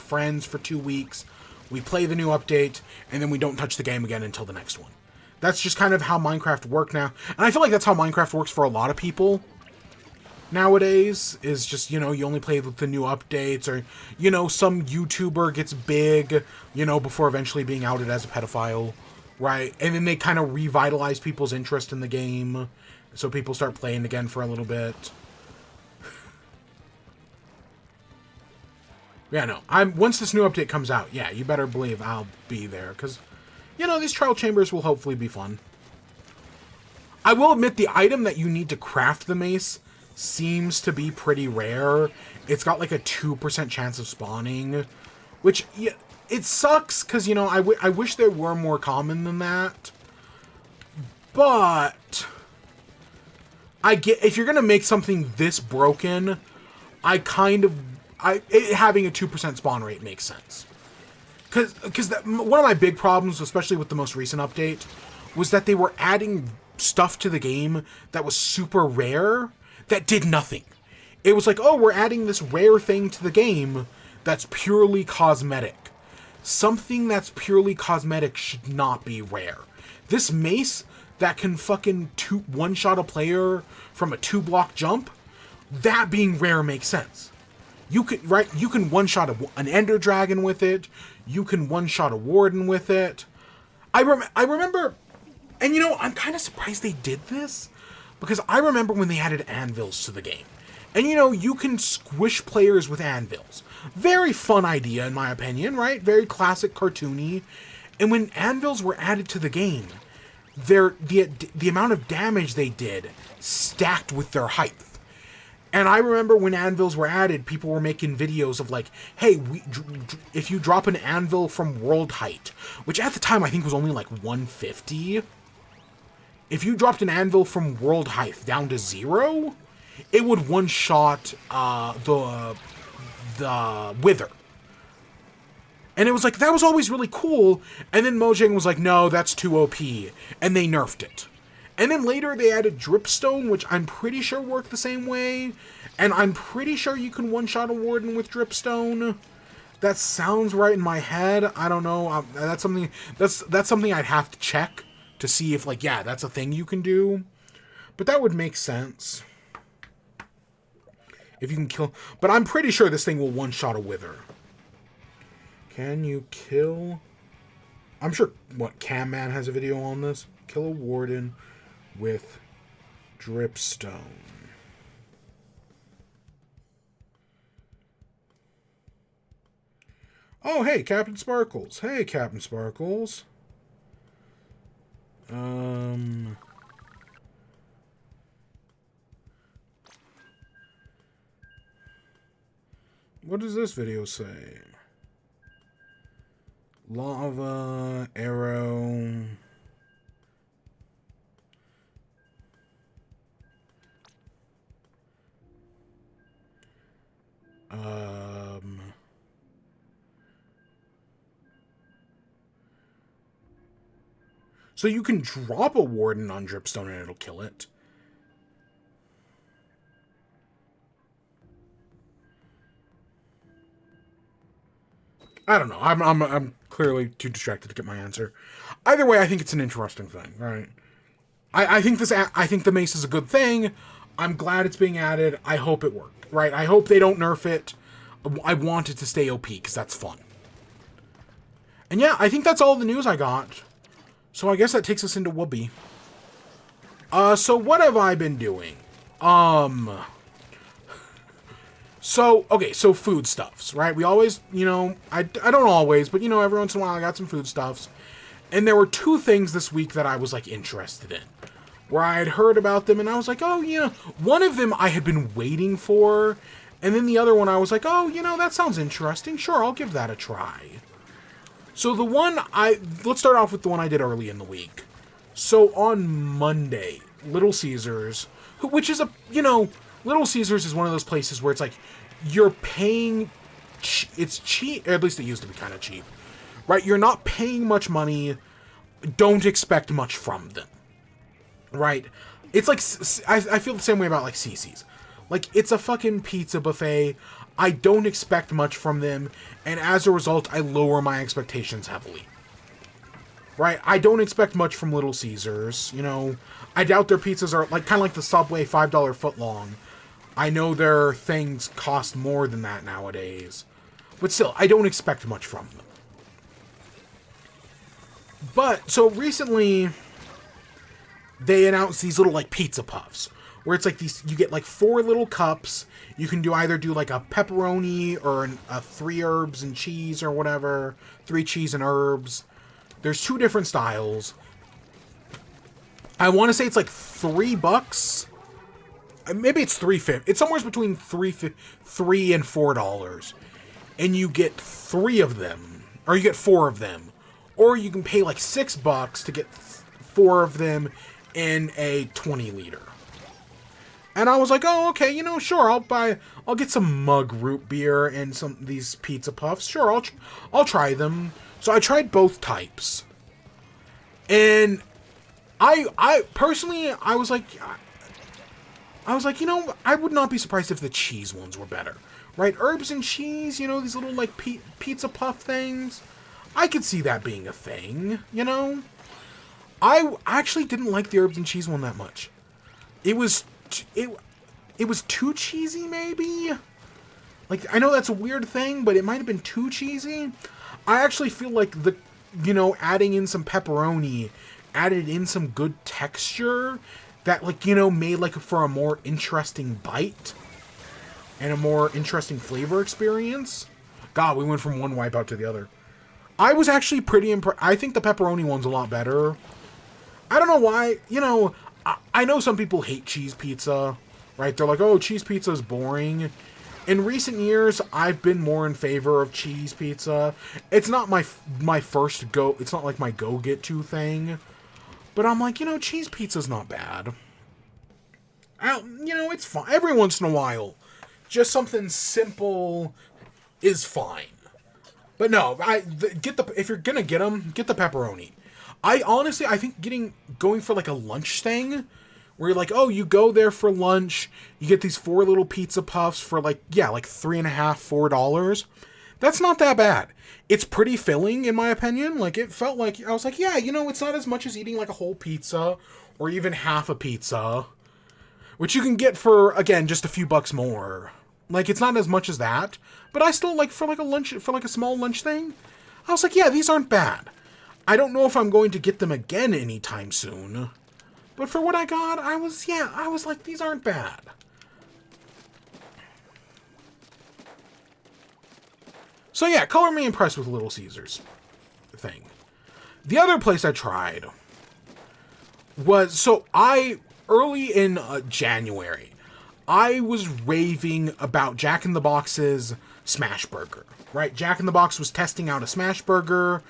friends for 2 weeks. We play the new update, and then we don't touch the game again until the next one. That's just kind of how Minecraft works now. And I feel like that's how Minecraft works for a lot of people nowadays, is just, you only play with the new updates, or, some YouTuber gets big, before eventually being outed as a pedophile, right? And then they kind of revitalize people's interest in the game, so people start playing again for a little bit. Yeah, no, once this new update comes out, yeah, you better believe I'll be there, because, these trial chambers will hopefully be fun. I will admit the item that you need to craft the mace seems to be pretty rare. It's got like a 2% chance of spawning, which, yeah, it sucks, because, I wish they were more common than that. But I get, if you're going to make something this broken, having a 2% spawn rate makes sense. Because one of my big problems, especially with the most recent update, was that they were adding stuff to the game that was super rare that did nothing. It was like, oh, we're adding this rare thing to the game that's purely cosmetic. Something that's purely cosmetic should not be rare. This mace that can fucking one-shot a player from a 2-block jump, that being rare makes sense. You can one-shot an Ender Dragon with it. You can one-shot a Warden with it. I remember, and I'm kind of surprised they did this, because I remember when they added anvils to the game. And you can squish players with anvils. Very fun idea, in my opinion, right? Very classic, cartoony. And when anvils were added to the game, the amount of damage they did stacked with their height. And I remember when anvils were added, people were making videos of like, hey, if you drop an anvil from world height, which at the time I think was only like 150, if you dropped an anvil from world height down to 0, it would one-shot the Wither. And it was like, that was always really cool, and then Mojang was like, no, that's too OP, and they nerfed it. And then later they added Dripstone, which I'm pretty sure worked the same way. And I'm pretty sure you can one-shot a Warden with Dripstone. That sounds right in my head. I don't know. That's something I'd have to check to see if, like, yeah, that's a thing you can do. But that would make sense. If you can kill... But I'm pretty sure this thing will one-shot a Wither. Can you kill... I'm sure, Cam Man has a video on this. Kill a Warden with Dripstone. Oh, hey, Captain Sparkles. Hey, Captain Sparkles. What does this video say? Lava, arrow... So you can drop a Warden on Dripstone and it'll kill it. I don't know. I'm clearly too distracted to get my answer. Either way, I think it's an interesting thing, right? I think the mace is a good thing. I'm glad it's being added. I hope it worked, right? I hope they don't nerf it. I want it to stay OP because that's fun. And yeah, I think that's all the news I got. So I guess that takes us into WIBE. So what have I been doing? So foodstuffs, right? We always, I don't always, but every once in a while I got some foodstuffs. And there were two things this week that I was like interested in, where I had heard about them and I was like, oh, one of them I had been waiting for. And then the other one I was like, oh, that sounds interesting. Sure, I'll give that a try. So let's start off with the one I did early in the week. So on Monday, Little Caesars, which is Little Caesars is one of those places where it's like, you're paying, it's cheap, or at least it used to be kind of cheap, right? You're not paying much money. Don't expect much from them, right? It's like, I feel the same way about like CC's. Like, it's a fucking pizza buffet. I don't expect much from them, and as a result, I lower my expectations heavily. Right? I don't expect much from Little Caesars, you know. I doubt their pizzas are, like, kind of like the Subway $5 footlong. I know their things cost more than that nowadays. But still, I don't expect much from them. But, so recently, they announced these little, like, pizza puffs. Where it's like these, you get like 4 little cups. You can either do like a pepperoni or a 3 herbs and cheese or whatever. 3 cheese and herbs. There's 2 different styles. I want to say it's like $3. Maybe it's $3.50. It's somewhere between $3 and $4. And you get 3 of them. Or you get 4 of them. Or you can pay like $6 to get 4 of them in a 20-liter. And I was like, oh, okay, you know, sure, I'll get some mug root beer and some of these pizza puffs. Sure, I'll try them. So I tried both types. And I personally, I was like, you know, I would not be surprised if the cheese ones were better. Right? Herbs and cheese, you know, these little, like, pizza puff things. I could see that being a thing, you know? I actually didn't like the herbs and cheese one that much. It was too cheesy, maybe? Like, I know that's a weird thing, but it might have been too cheesy. I actually feel like adding in some pepperoni added in some good texture that, like, you know, made, like, for a more interesting bite and a more interesting flavor experience. God, we went from one wipeout to the other. I was actually pretty impressed. I think the pepperoni one's a lot better. I don't know why, you know, I know some people hate cheese pizza, right? They're like, oh, cheese pizza is boring. In recent years, I've been more in favor of cheese pizza. It's not my first go, it's not like my go-get-to thing. But I'm like, you know, cheese pizza's not bad. You know, it's fine. Every once in a while, just something simple is fine. But no, if you're gonna get them, get the pepperoni. I think going for like a lunch thing, where you're like, oh, you go there for lunch, you get these 4 little pizza puffs for like $3.50, $4. That's not that bad. It's pretty filling, in my opinion. Like, it felt like, I was like, yeah, you know, it's not as much as eating like a whole pizza, or even half a pizza, which you can get for, again, just a few bucks more. Like, it's not as much as that, but I still, like, for like a small lunch thing, I was like, yeah, these aren't bad. I don't know if I'm going to get them again anytime soon. But for what I got, I was like, these aren't bad. So yeah, color me impressed with Little Caesars thing. The other place I tried was, early in January, I was raving about Jack in the Box's Smash Burger. Right? Jack in the Box was testing out a Smash Burger.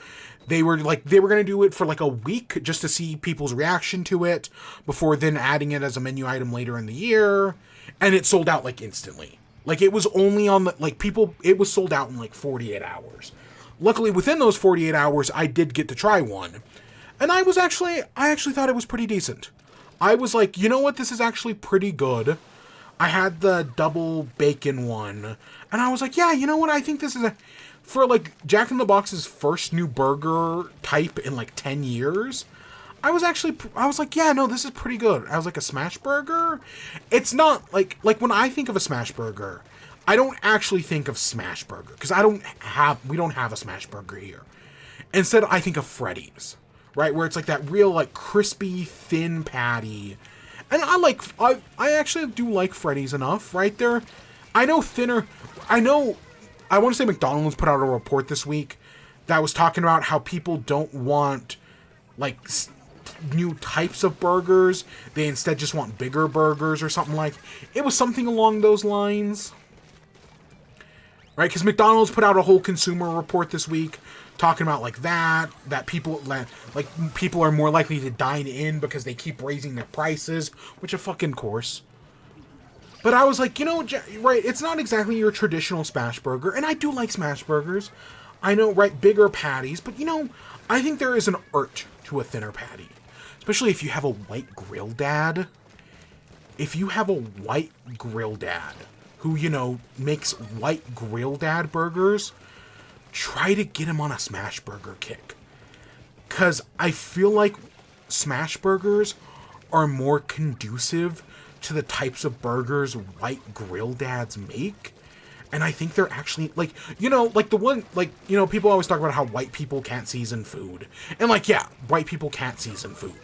They were going to do it for like a week just to see people's reaction to it before then adding it as a menu item later in the year. And it sold out like instantly. Like, it was only on it was sold out in like 48 hours. Luckily, within those 48 hours, I did get to try one. And I actually thought it was pretty decent. I was like, you know what? This is actually pretty good. I had the double bacon one. And I was like, yeah, you know what? I think this is for like Jack in the Box's first new burger type in like 10 years, I was like, yeah, no, this is pretty good. I was like, a smash burger? It's not like when I think of a smash burger, I don't actually think of smash burger because we don't have a smash burger here. Instead, I think of Freddy's, right? Where it's like that real like crispy, thin patty. And I actually do like Freddy's enough, right there. I want to say McDonald's put out a report this week that was talking about how people don't want, like, new types of burgers. They instead just want bigger burgers or something like. It was something along those lines. Right? Because McDonald's put out a whole consumer report this week talking about, like, that people are more likely to dine in because they keep raising their prices, which of fucking course. But I was like, you know, right, it's not exactly your traditional smash burger, and I do like smash burgers. I know, right, bigger patties, but you know, I think there is an art to a thinner patty. Especially if you have a white grill dad. If you have a white grill dad who, you know, makes white grill dad burgers, try to get him on a smash burger kick. Because I feel like smash burgers are more conducive to the types of burgers white grill dads make. And I think they're actually, like, you know, like the one, like, you know, people always talk about how white people can't season food. And, like, yeah, white people can't season food.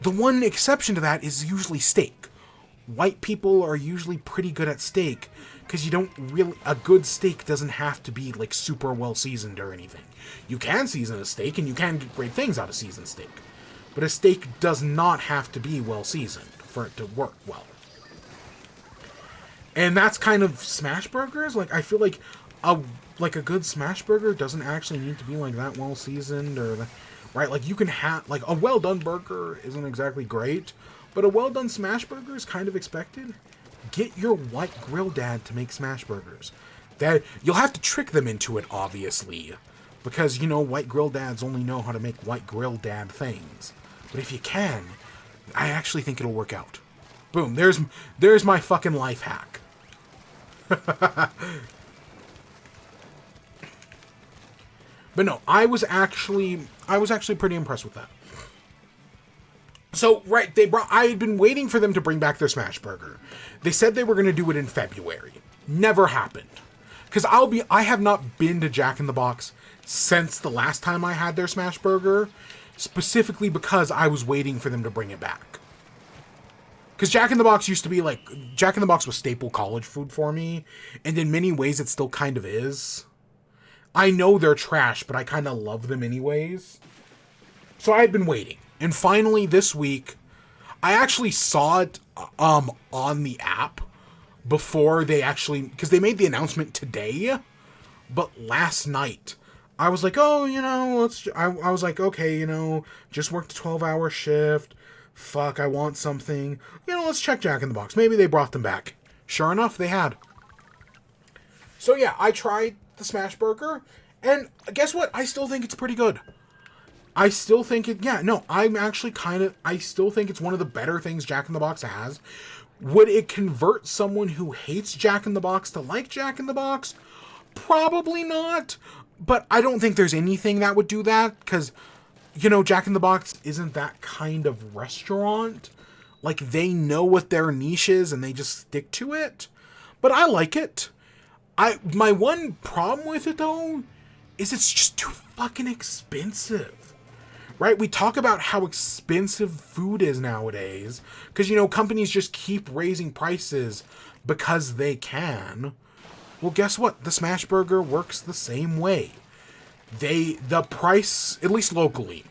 The one exception to that is usually steak. White people are usually pretty good at steak because you don't really, a good steak doesn't have to be, like, super well seasoned or anything. You can season a steak and you can get great things out of seasoned steak. But a steak does not have to be well seasoned for it to work well. And that's kind of smash burgers. Like, I feel like a good smash burger doesn't actually need to be like that well seasoned or right. Like, you can have, like, a well done burger isn't exactly great, but a well done smash burger is kind of expected. Get your white grill dad to make smash burgers. That you'll have to trick them into it, obviously, because, you know, white grill dads only know how to make white grill dad things. But if you can, I actually think it'll work out. Boom, there's my fucking life hack. But no, I was actually pretty impressed with that. So, right, I had been waiting for them to bring back their smash burger. They said they were going to do it in February. Never happened. Because I have not been to Jack in the Box since the last time I had their smash burger, specifically because I was waiting for them to bring it back. Because Jack in the Box used to be like, Jack in the Box was staple college food for me, and in many ways it still kind of is. I know they're trash, but I kind of love them anyways. So I had been waiting. And finally this week, I actually saw it on the app before they actually, because they made the announcement today, but last night, I was like, oh, you know, I was like, okay, you know, just worked a 12-hour shift. Fuck, I want something. You know, let's check Jack in the Box. Maybe they brought them back. Sure enough, they had. So yeah, I tried the smash burger, and guess what? I still think it's pretty good. I still think it, yeah, no, I still think it's one of the better things Jack in the Box has. Would it convert someone who hates Jack in the Box to like Jack in the Box? Probably not. But I don't think there's anything that would do that, because, you know, Jack in the Box isn't that kind of restaurant. Like, they know what their niche is, and they just stick to it. But I like it. My one problem with it, though, is it's just too fucking expensive. Right? We talk about how expensive food is nowadays, because, you know, companies just keep raising prices because they can. Well, guess what? The smash burger works the same way. The price, at least locally,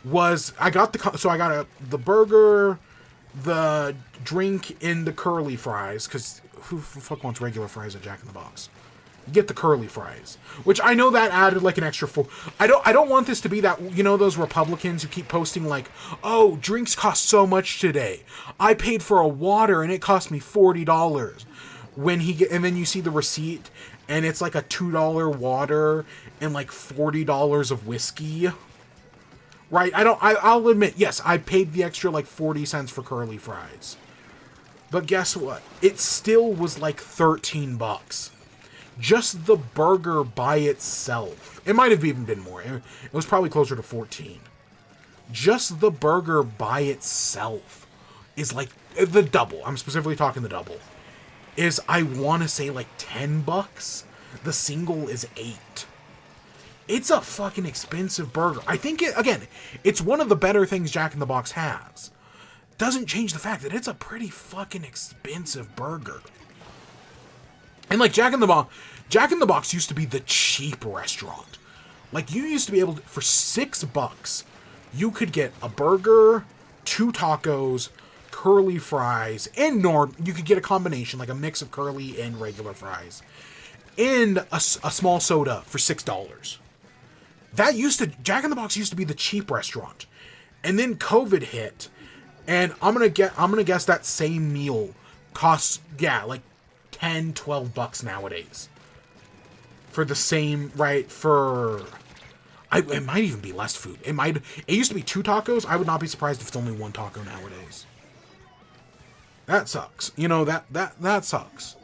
was, I got the burger, the drink, and the curly fries, because who the fuck wants regular fries at Jack in the Box? Get the curly fries, which I know that added like an extra four. I don't want this to be that, you know, those Republicans who keep posting like, oh, drinks cost so much today. I paid for a water and it cost me $40. And then you see the receipt and it's like a $2 water and like $40 of whiskey. Right? I'll admit, yes, I paid the extra like 40 cents for curly fries. But guess what? It still was like $13. Just the burger by itself. It might have even been more. It was probably closer to 14. Just the burger by itself is like the double. I'm specifically talking the double. Is, I want to say, like $10. The single is $8. It's a fucking expensive burger. I think it's one of the better things Jack in the Box has. Doesn't change the fact that it's a pretty fucking expensive burger. And like Jack in the Box used to be the cheap restaurant. Like, you used to be able to, for $6, you could get a burger, 2 tacos, curly fries, and you could get a combination, like a mix of curly and regular fries, and a small soda for $6. Jack in the Box used to be the cheap restaurant. And then COVID hit, and I'm gonna guess that same meal costs, yeah, like $10, $12 nowadays. for the same, right, for... it might even be less food. It used to be 2 tacos. I would not be surprised if it's only 1 taco nowadays. That sucks. You know, that sucks.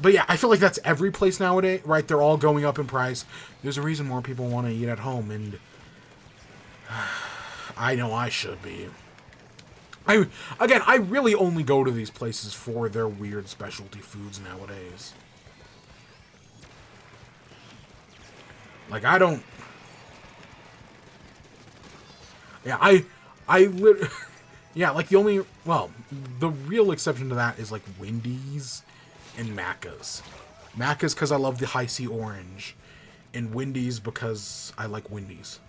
But yeah, I feel like that's every place nowadays, right? They're all going up in price. There's a reason more people want to eat at home, and I know I should be. I really only go to these places for their weird specialty foods nowadays. Like, I don't... Yeah, yeah, like, the only... Well, the real exception to that is, like, Wendy's and Macca's. Macca's because I love the High C Orange. And Wendy's because I like Wendy's.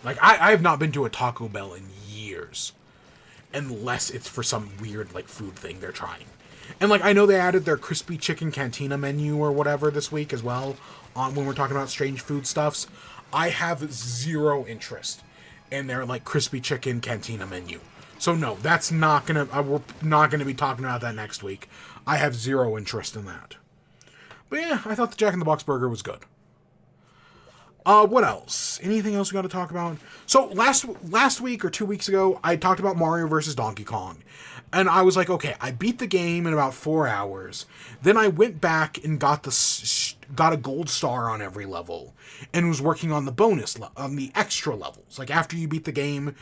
Like, I have not been to a Taco Bell in years. Unless it's for some weird, like, food thing they're trying. And, like, I know they added their crispy chicken cantina menu or whatever this week as well. When we're talking about strange food stuffs. I have zero interest in their, like, crispy chicken cantina menu. So, no, that's not gonna... we're not gonna be talking about that next week. I have zero interest in that. But, yeah, I thought the Jack in the Box burger was good. What else? Anything else we got to talk about? So, last week or 2 weeks ago, I talked about Mario vs. Donkey Kong. And I was like, okay, I beat the game in about 4 hours. Then I went back and got a gold star on every level. And was working on the on the extra levels. Like, after you beat the game,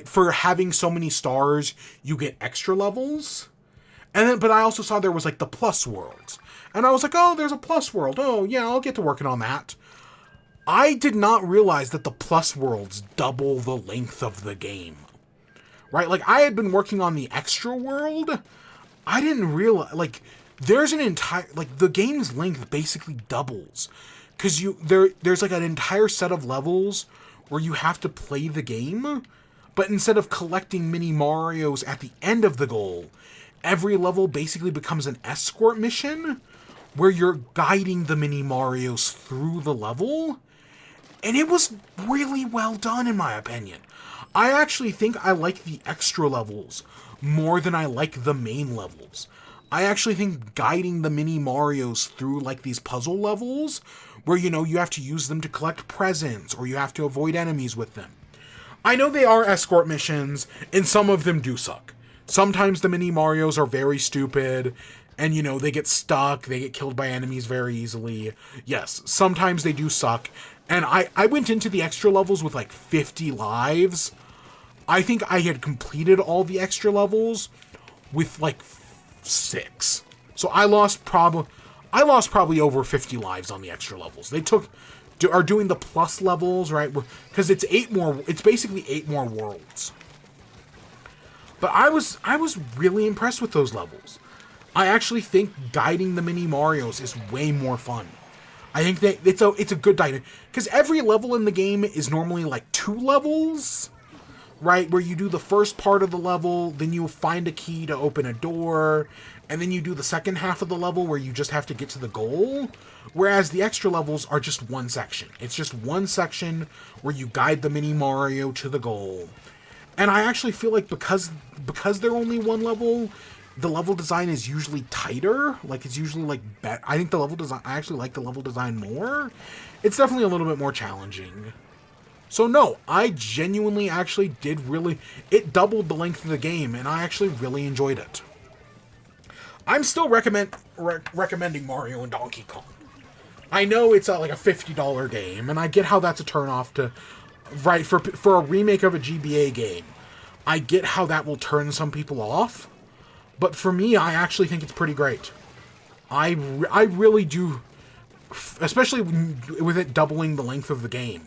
for having so many stars, you get extra levels. And then, but I also saw there was, like, the plus worlds. And I was like, oh, there's a plus world. Oh, yeah, I'll get to working on that. I did not realize that the plus worlds double the length of the game. Right? Like, I had been working on the extra world. I didn't realize, like, there's an entire, like, the game's length basically doubles. Because there's, like, an entire set of levels where you have to play the game. But instead of collecting mini Marios at the end of the goal, every level basically becomes an escort mission where you're guiding the mini Marios through the level. And it was really well done, in my opinion. I actually think I like the extra levels more than I like the main levels. I actually think guiding the mini Marios through, like, these puzzle levels, where, you know, you have to use them to collect presents, or you have to avoid enemies with them. I know they are escort missions, and some of them do suck. Sometimes the mini Marios are very stupid, and, you know, they get stuck, they get killed by enemies very easily. Yes, sometimes they do suck. And I went into the extra levels with, like, 50 lives. I think I had completed all the extra levels with, like, 6. So I lost probably over 50 lives on the extra levels. They are doing the plus levels, right? Because it's basically 8 more worlds. But I was really impressed with those levels. I actually think guiding the mini Marios is way more fun. I think that it's a good dynamic, because every level in the game is normally like 2 levels, right? Where you do the first part of the level, then you find a key to open a door, and then you do the second half of the level where you just have to get to the goal. Whereas the extra levels are just one section. It's just one section where you guide the mini Mario to the goal. And I actually feel like because they're only one level, the level design is usually tighter. Like, it's usually, like, better. I think I actually like the level design more. It's definitely a little bit more challenging. So, no, I genuinely actually it doubled the length of the game, and I actually really enjoyed it. I'm still recommending Mario and Donkey Kong. I know it's like a $50 game, and I get how that's a turnoff to, right, for a remake of a GBA game. I get how that will turn some people off. But for me, I actually think it's pretty great. I really do, especially with it doubling the length of the game.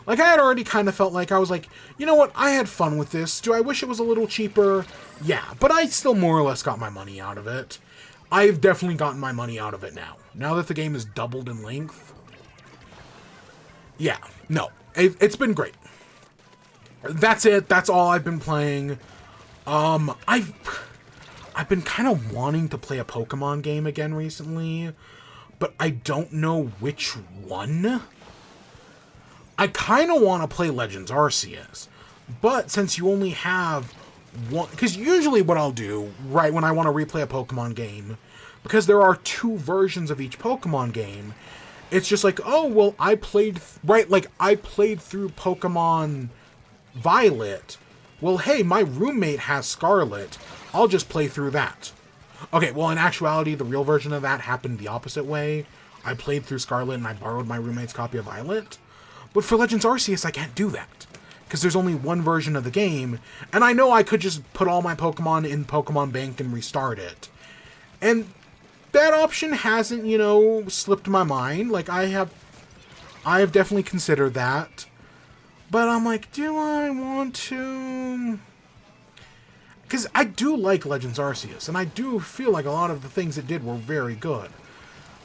Like, I had already kind of felt like, I was like, you know what, I had fun with this. Do I wish it was a little cheaper? Yeah, but I still more or less got my money out of it. I've definitely gotten my money out of it now. Now that the game is doubled in length. Yeah, no, it's been great. That's it. That's all I've been playing. I've been kind of wanting to play a Pokemon game again recently, but I don't know which one. I kind of want to play Legends Arceus, but since you only have one... Because usually what I'll do, right, when I want to replay a Pokemon game, because there are two versions of each Pokemon game. It's just like, oh, well, I played through Pokemon Violet. Well, hey, my roommate has Scarlet. I'll just play through that. Okay, well, in actuality, the real version of that happened the opposite way. I played through Scarlet and I borrowed my roommate's copy of Violet. But for Legends Arceus, I can't do that, because there's only one version of the game, and I know I could just put all my Pokemon in Pokemon Bank and restart it. And that option hasn't, slipped my mind. Like, I have definitely considered that. But I'm like, do I want to? Because I do like Legends Arceus, and I do feel like a lot of the things it did were very good.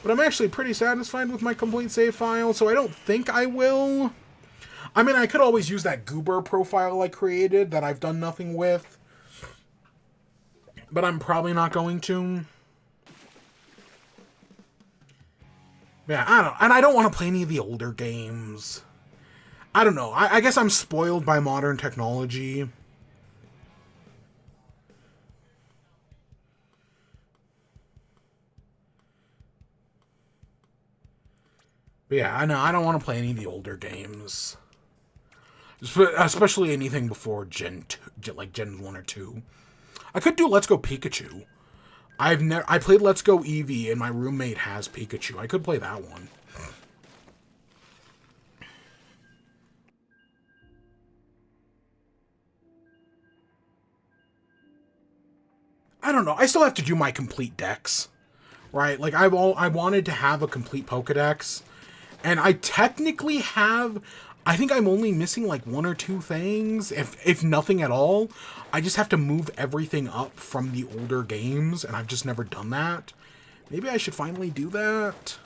But I'm actually pretty satisfied with my complete save file, so I don't think I will. I mean, I could always use that Goober profile I created that I've done nothing with. But I'm probably not going to. Yeah, I don't want to play any of the older games. I don't know. I guess I'm spoiled by modern technology. But yeah, I know. I don't want to play any of the older games. Especially anything before Gen 2, like Gen 1 or 2. I could do Let's Go Pikachu. I played Let's Go Eevee, and my roommate has Pikachu. I could play that one. I don't know. I still have to do my complete decks, right? Like, I wanted to have a complete Pokedex, and I technically have. I think I'm only missing like one or two things, if nothing at all. I just have to move everything up from the older games, and I've just never done that. Maybe I should finally do that.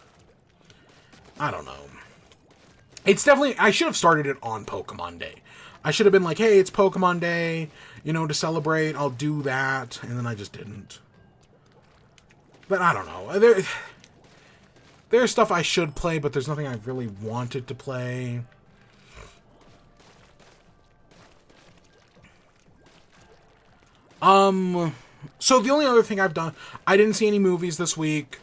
I don't know. It's definitely... I should have started it on Pokemon Day. I should have been like, hey, it's Pokemon Day, to celebrate, I'll do that, and then I just didn't. But I don't know. There's stuff I should play, but there's nothing I really wanted to play. So the only other thing I've done, I didn't see any movies this week.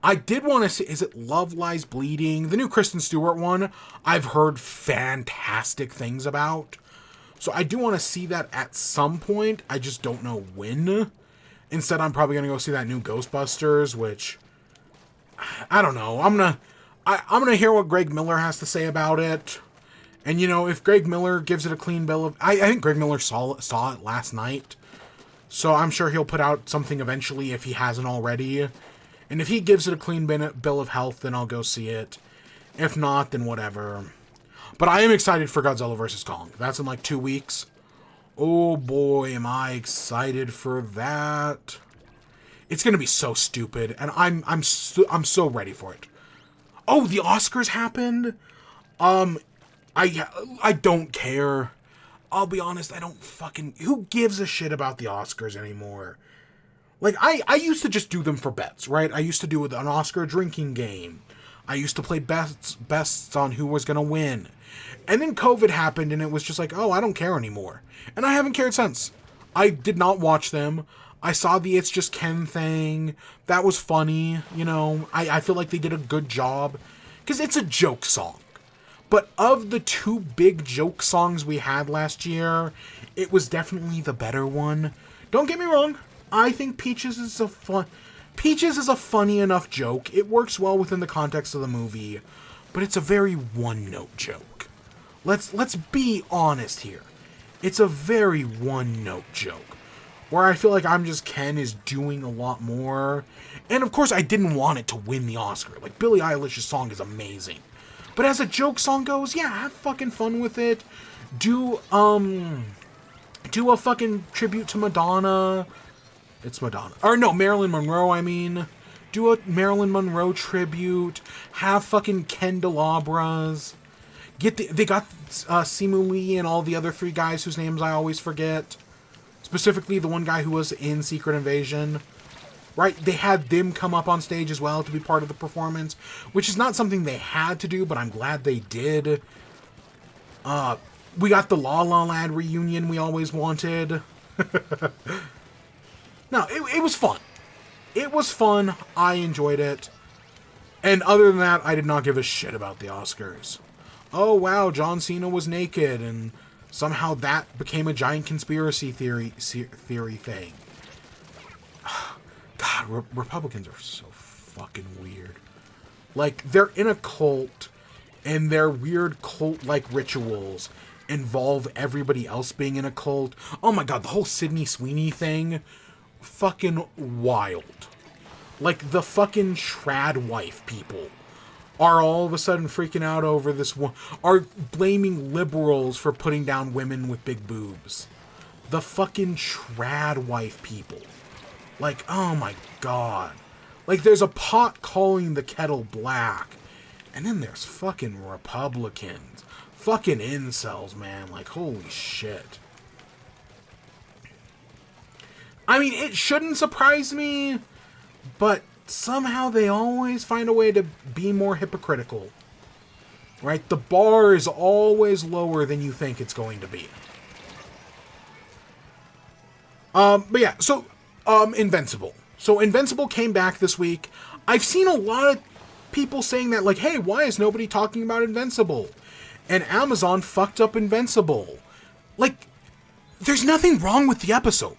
I did want to see, is it Love Lies Bleeding? The new Kristen Stewart one, I've heard fantastic things about. So I do want to see that at some point. I just don't know when. Instead, I'm probably going to go see that new Ghostbusters, which, I don't know. I'm going to hear what Greg Miller has to say about it. And, if Greg Miller gives it a clean bill of... I think Greg Miller saw it last night. So I'm sure he'll put out something eventually if he hasn't already. And if he gives it a clean bill of health, then I'll go see it. If not, then whatever. But I am excited for Godzilla vs. Kong. That's in like 2 weeks. Oh boy, am I excited for that. It's going to be so stupid. And I'm so ready for it. Oh, the Oscars happened? I don't care. I'll be honest, I don't fucking... Who gives a shit about the Oscars anymore? Like, I used to just do them for bets, right? I used to do an Oscar drinking game. I used to play bests on who was going to win. And then COVID happened, and it was just like, oh, I don't care anymore. And I haven't cared since. I did not watch them. I saw the It's Just Ken thing. That was funny, I feel like they did a good job. Because it's a joke song. But of the two big joke songs we had last year, it was definitely the better one. Don't get me wrong. I think Peaches is a funny enough joke. It works well within the context of the movie, but it's a very one-note joke. Let's be honest here. It's a very one-note joke, where I feel like I'm Just Ken is doing a lot more. And of course, I didn't want it to win the Oscar. Like, Billie Eilish's song is amazing. But as a joke song goes, yeah, have fucking fun with it. Do a fucking tribute to Madonna. It's Madonna. Or no, Marilyn Monroe, I mean. Do a Marilyn Monroe tribute. Have fucking candelabras. They got Simu Lee and all the other 3 guys whose names I always forget. Specifically the one guy who was in Secret Invasion. Right? They had them come up on stage as well to be part of the performance, which is not something they had to do, but I'm glad they did. We got the La La Land reunion we always wanted. No, it was fun. It was fun. I enjoyed it. And other than that, I did not give a shit about the Oscars. Oh, wow, John Cena was naked, and somehow that became a giant conspiracy theory thing. God, Republicans are so fucking weird. Like, they're in a cult, and their weird cult-like rituals involve everybody else being in a cult. Oh my god, the whole Sydney Sweeney thing, fucking wild. Like, the fucking trad wife people are all of a sudden freaking out over this one, are blaming liberals for putting down women with big boobs. The fucking trad wife people. Like, oh my god. Like, there's a pot calling the kettle black, and then there's fucking Republicans. Fucking incels, man. Like, holy shit. I mean, it shouldn't surprise me, but somehow they always find a way to be more hypocritical. Right? The bar is always lower than you think it's going to be. But yeah, so, Invincible. So Invincible came back this week. I've seen a lot of people saying that, like, hey, why is nobody talking about Invincible? And Amazon fucked up Invincible. Like, there's nothing wrong with the episode.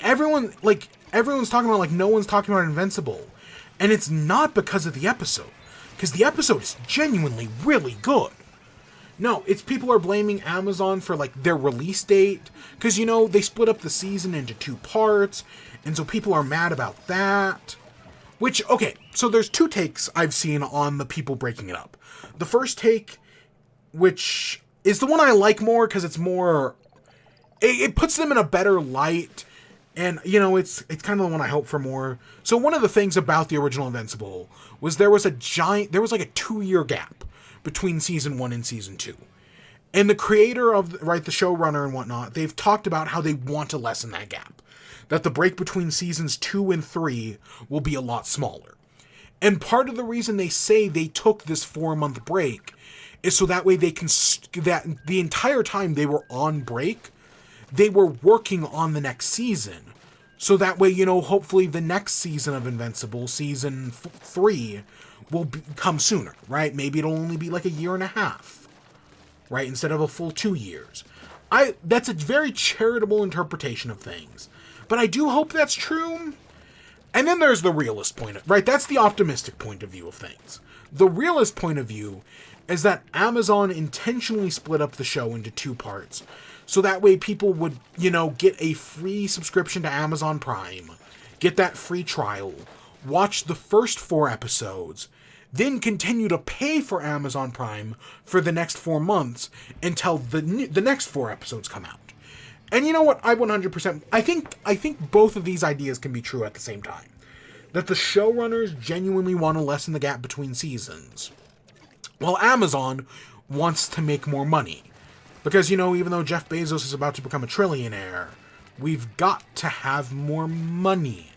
Everyone's talking about, like, no one's talking about Invincible. And it's not because of the episode. Because the episode is genuinely really good. No, it's people are blaming Amazon for, like, their release date. Because, you know, they split up the season into 2 parts. And so people are mad about that. Which, okay, so there's 2 takes I've seen on the people breaking it up. The first take, which is the one I like more because it's more... It puts them in a better light. And, you know, it's kind of the one I hope for more. So one of the things about the original Invincible was there was like a 2-year gap between season 1 and season 2. And the creator of, right, the showrunner and whatnot, they've talked about how they want to lessen that gap. That the break between seasons 2 and 3 will be a lot smaller. And part of the reason they say they took this 4-month break is so that way they can, that the entire time they were on break, they were working on the next season. So that way, you know, hopefully the next season of Invincible, season 3, will come sooner, right? Maybe it'll only be like a 1.5 years, right? Instead of a full 2 years. That's a very charitable interpretation of things. But I do hope that's true. And then there's the realist point, right? That's the optimistic point of view of things. The realist point of view is that Amazon intentionally split up the show into 2 parts. So that way people would, you know, get a free subscription to Amazon Prime, get that free trial, watch the first 4 episodes, then continue to pay for Amazon Prime for the next 4 months until the next 4 episodes come out. And you know what? I 100%... I think both of these ideas can be true at the same time. That the showrunners genuinely want to lessen the gap between seasons, while Amazon wants to make more money. Because, you know, even though Jeff Bezos is about to become a trillionaire, we've got to have more money.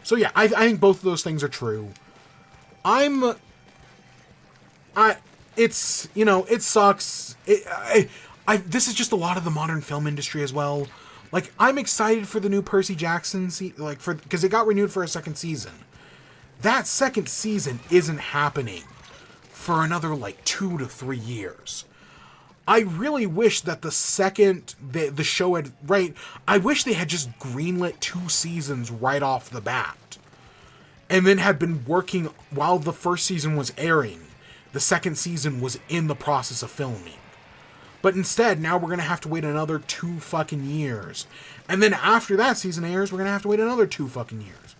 So yeah, I think both of those things are true. It's, you know, it sucks. This is just a lot of the modern film industry as well. Like, I'm excited for the new Percy Jackson, because it got renewed for a 2nd season. That 2nd season isn't happening for another, like, 2 to 3 years. I really wish that the show had, right, I wish they had just greenlit 2 seasons right off the bat. And then had been working while the first season was airing. The 2nd season was in the process of filming. But instead, now we're going to have to wait another 2 fucking years. And then after that season airs, we're going to have to wait another 2 fucking years.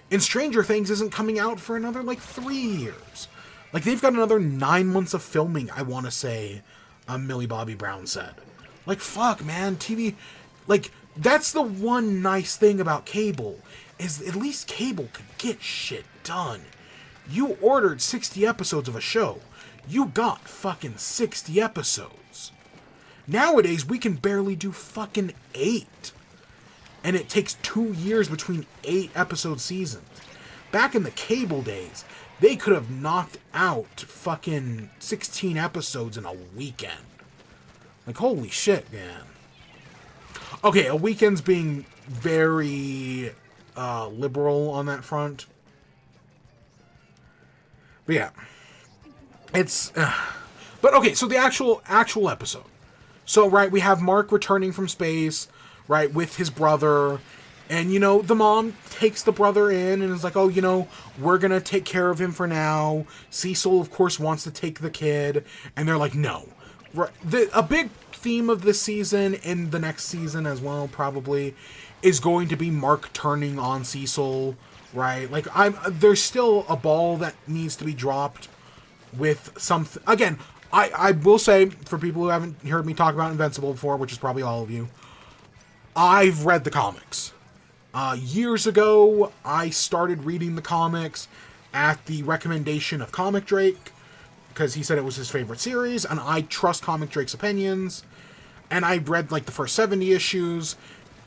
And Stranger Things isn't coming out for another, like, 3 years. Like, they've got another 9 months of filming, I want to say, Millie Bobby Brown said. Like, fuck, man, TV... Like, that's the one nice thing about cable, is at least cable could get shit done. You ordered 60 episodes of a show. You got fucking 60 episodes. Nowadays, we can barely do fucking 8. And it takes 2 years between 8 episode seasons. Back in the cable days, they could have knocked out fucking 16 episodes in a weekend. Like, holy shit, man. Okay, a weekend's being very liberal on that front. But yeah, it's. But okay, so the actual episode. So right, we have Mark returning from space, right, with his brother, and the mom takes the brother in and is like, oh, we're gonna take care of him for now. Cecil, of course, wants to take the kid, and they're like, no. Right, a big theme of this season and the next season as well, probably, is going to be Mark turning on Cecil. Right, like there's still a ball that needs to be dropped with something. Again, I will say, for people who haven't heard me talk about Invincible before, which is probably all of you, I've read the comics. Years ago, I started reading the comics at the recommendation of Comic Drake, because he said it was his favorite series, and I trust Comic Drake's opinions. And I read, like, the first 70 issues,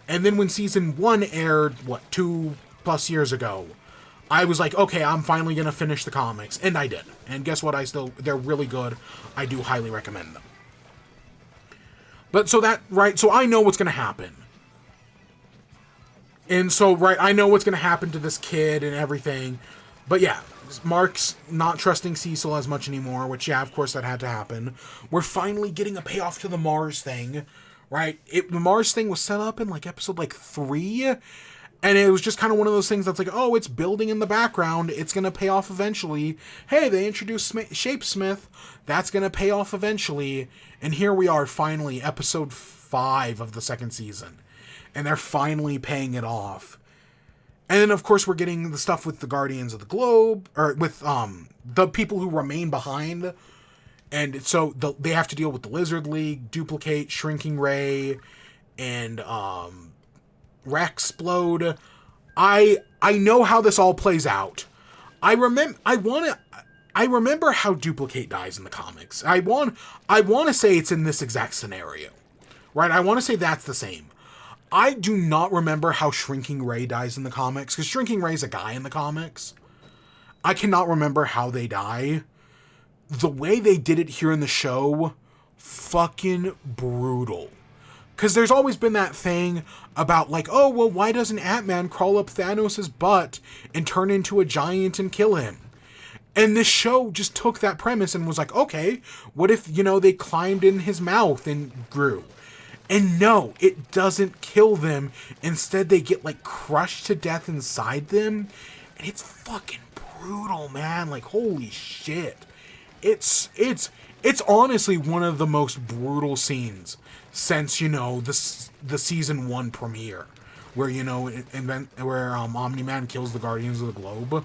and then when Season 1 aired, 2+ years ago, I was like, okay, I'm finally going to finish the comics. And I did. And guess what? They're really good. I do highly recommend them. But so I know what's going to happen. And so, I know what's going to happen to this kid and everything. But yeah, Mark's not trusting Cecil as much anymore, which, yeah, of course that had to happen. We're finally getting a payoff to the Mars thing, right? The Mars thing was set up in, episode, 3. And it was just kind of one of those things that's like, oh, it's building in the background. It's going to pay off eventually. Hey, they introduced Shapesmith. That's going to pay off eventually. And here we are, finally, episode 5 of the second season. And they're finally paying it off. And then, of course, we're getting the stuff with the Guardians of the Globe, or with the people who remain behind. And so they have to deal with the Lizard League, Duplicate, Shrinking Ray, and Rexplode. I know how this all plays out. I remember how Duplicate dies in the comics. I want to say it's in this exact scenario. Right? I want to say that's the same. I do not remember how Shrinking Ray dies in the comics, because Shrinking Ray's a guy in the comics. I cannot remember how they die. The way they did it here in the show, fucking brutal. Because there's always been that thing about, oh, well, why doesn't Ant-Man crawl up Thanos' butt and turn into a giant and kill him? And this show just took that premise and was like, okay, what if, they climbed in his mouth and grew? And no, it doesn't kill them. Instead, they get, crushed to death inside them. And it's fucking brutal, man. Holy shit. It's honestly one of the most brutal scenes since, the season 1 premiere, where, where Omni-Man kills the Guardians of the Globe.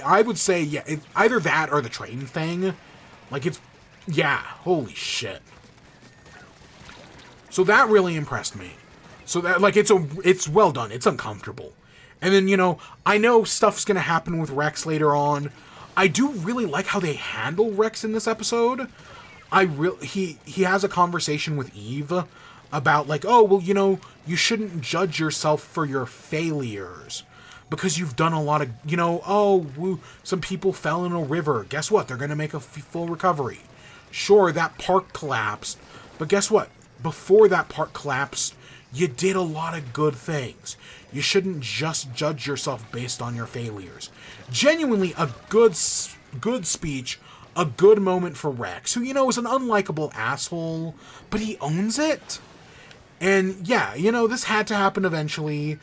I would say, yeah, it's either that or the train thing. Holy shit. So that really impressed me. So that, it's well done. It's uncomfortable. And then, I know stuff's gonna happen with Rex later on. I do really like how they handle Rex in this episode. He has a conversation with Eve about, oh, well, you shouldn't judge yourself for your failures, because you've done a lot of, some people fell in a river. Guess what? They're going to make a full recovery. Sure, that park collapsed, but guess what? Before that park collapsed, you did a lot of good things. You shouldn't just judge yourself based on your failures. Genuinely a good speech, a good moment for Rex, who, is an unlikable asshole, but he owns it. And yeah, this had to happen eventually.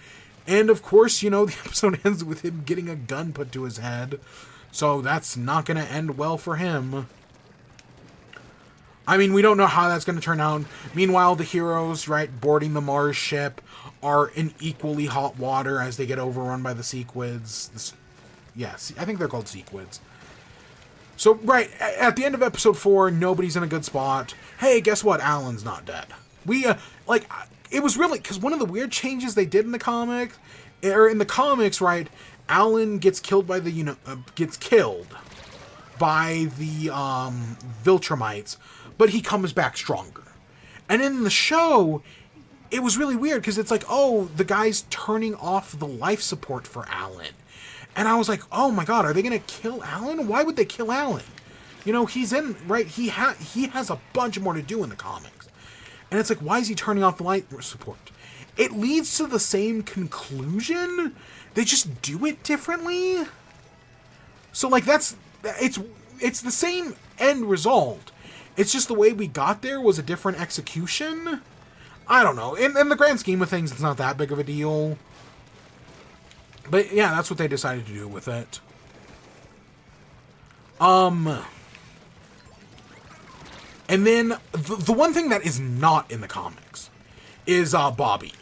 And of course, the episode ends with him getting a gun put to his head. So that's not going to end well for him. I mean, we don't know how that's going to turn out. Meanwhile, the heroes, boarding the Mars ship, are in equally hot water as they get overrun by the Sequids. Yes, I think they're called Sequids. So, at the end of episode 4, nobody's in a good spot. Hey, guess what? Alan's not dead. It was really, because one of the weird changes they did in the comics, Alan gets killed by the, Viltrumites, but he comes back stronger. And in the show, it was really weird, because it's the guy's turning off the life support for Alan. And I was like, oh my god, are they going to kill Alan? Why would they kill Alan? He's in, he has a bunch more to do in the comics. And it's why is he turning off the light support? it leads to the same conclusion. They just do it differently. So, like, it's the same end result. It's just the way we got there was a different execution. I don't know. In the grand scheme of things, it's not that big of a deal. But, yeah, that's what they decided to do with it. And then, the one thing that is not in the comics is Bobby,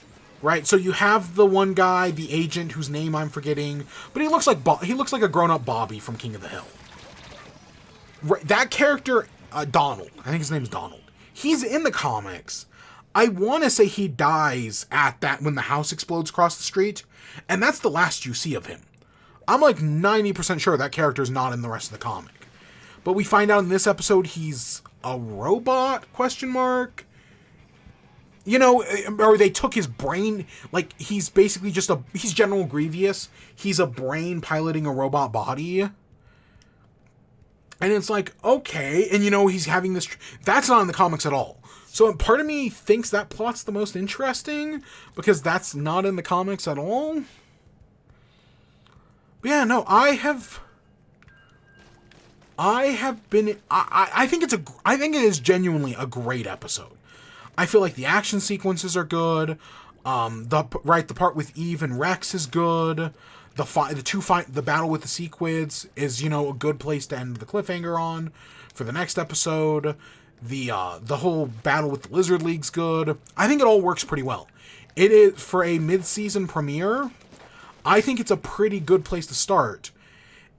right? So you have the one guy, the agent, whose name I'm forgetting, but he looks like a grown-up Bobby from King of the Hill. Right, that character, Donald, I think his name's Donald, he's in the comics. I want to say he dies when the house explodes across the street, and that's the last you see of him. I'm like 90% sure that character's not in the rest of the comic. But we find out in this episode he's a robot, ? You know, or they took his brain, like, he's basically just he's General Grievous. He's a brain piloting a robot body. And it's like, okay, and you know, he's having this, that's not in the comics at all. So part of me thinks that plot's the most interesting, because that's not in the comics at all. But yeah, no, I think it is genuinely a great episode. I feel like the action sequences are good. The part with Eve and Rex is good. The battle with the Sequids is, you know, a good place to end the cliffhanger on for the next episode. The whole battle with the Lizard League's good. I think it all works pretty well. It is, for a mid-season premiere, I think it's a pretty good place to start.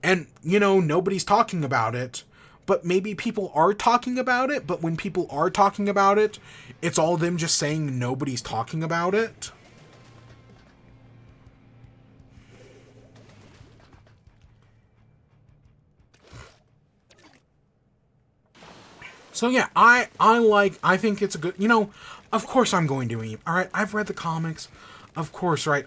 And, you know, nobody's talking about it, but maybe people are talking about it, but when people are talking about it, it's all them just saying nobody's talking about it. So yeah, I think it's a good, you know, of course I'm going to, alright, I've read the comics, of course, right,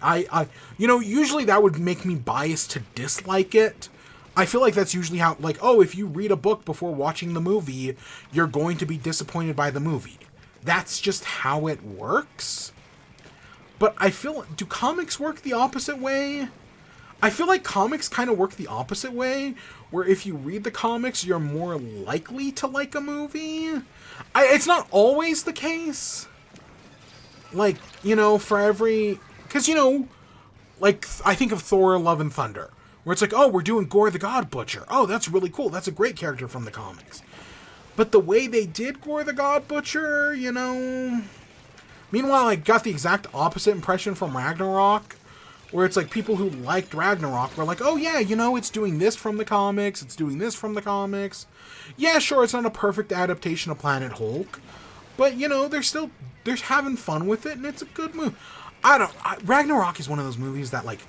you know, usually that would make me biased to dislike it. I feel like that's usually how, like, oh, if you read a book before watching the movie, you're going to be disappointed by the movie. That's just how it works. But I feel, do comics work the opposite way? I feel like comics kind of work the opposite way, where if you read the comics, you're more likely to like a movie. It's not always the case. Like, you know, because, you know, like, I think of Thor, Love and Thunder, where it's like, oh, we're doing Gore the God Butcher. Oh, that's really cool. That's a great character from the comics. But the way they did Gore the God Butcher, you know... Meanwhile, I got the exact opposite impression from Ragnarok, where it's like people who liked Ragnarok were like, oh yeah, you know, it's doing this from the comics, it's doing this from the comics. Yeah, sure, it's not a perfect adaptation of Planet Hulk, but, you know, they're having fun with it, and it's a good movie. Ragnarok is one of those movies that, like,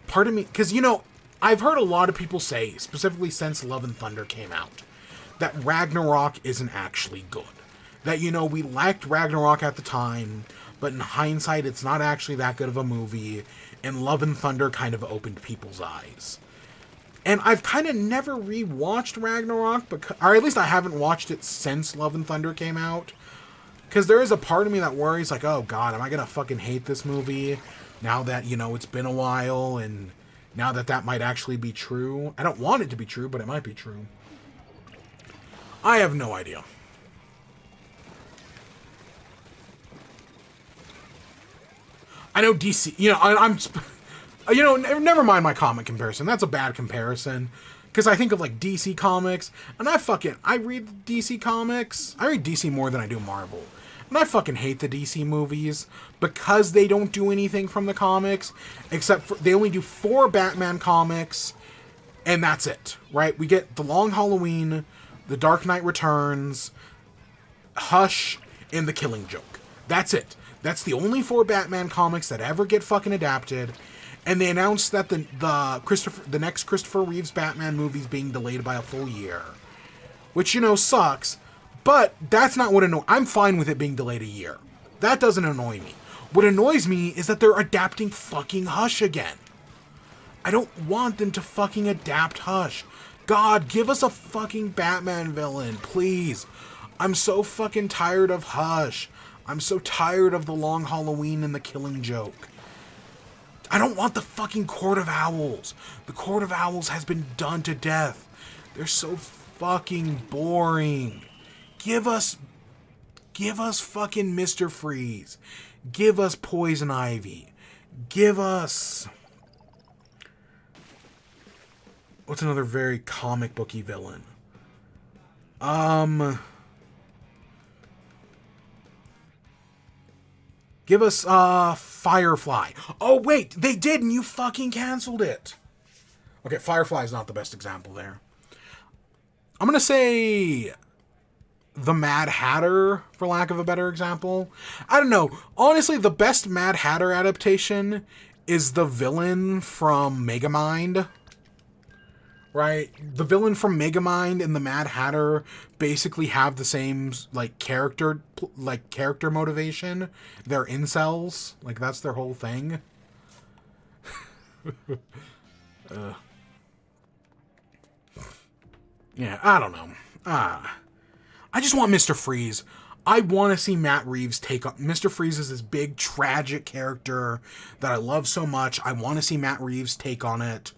part of me... Because, you know, I've heard a lot of people say, specifically since Love and Thunder came out, that Ragnarok isn't actually good. That, you know, we liked Ragnarok at the time, but in hindsight, it's not actually that good of a movie, and Love and Thunder kind of opened people's eyes. And I've kind of never rewatched Ragnarok, or at least I haven't watched it since Love and Thunder came out, because there is a part of me that worries, like, oh god, am I gonna fucking hate this movie, now that, you know, it's been a while, and now that might actually be true. I don't want it to be true, but it might be true. I have no idea. I know DC, you know, I'm you know, never mind my comic comparison. That's a bad comparison. Because I think of, like, DC Comics, and I read DC Comics. I read DC more than I do Marvel. And I fucking hate the DC movies because they don't do anything from the comics, except for, they only do 4 Batman comics, and that's it, right? We get The Long Halloween, The Dark Knight Returns, Hush, and The Killing Joke. That's it. That's the only 4 Batman comics that ever get fucking adapted. And they announced that the next Christopher Reeves Batman movie is being delayed by a full year. Which, you know, sucks. But that's not what I'm fine with it being delayed a year. That doesn't annoy me. What annoys me is that they're adapting fucking Hush again. I don't want them to fucking adapt Hush. God, give us a fucking Batman villain, please. I'm so fucking tired of Hush. I'm so tired of the long Halloween and the Killing Joke. I don't want the fucking Court of Owls. The Court of Owls has been done to death. They're so fucking boring. Give us fucking Mr. Freeze. Give us Poison Ivy. Give us... What's another very comic booky villain? Give us, Firefly. Oh, wait, they did, and you fucking canceled it. Okay, Firefly is not the best example there. I'm gonna say the Mad Hatter, for lack of a better example. I don't know. Honestly, the best Mad Hatter adaptation is the villain from Megamind. Right? The villain from Megamind and the Mad Hatter basically have the same, like, character motivation. They're incels. Like, that's their whole thing. Yeah, I don't know. I just want Mr. Freeze. I want to see Matt Reeves take up... Mr. Freeze is this big, tragic character that I love so much. I want to see Matt Reeves take on it.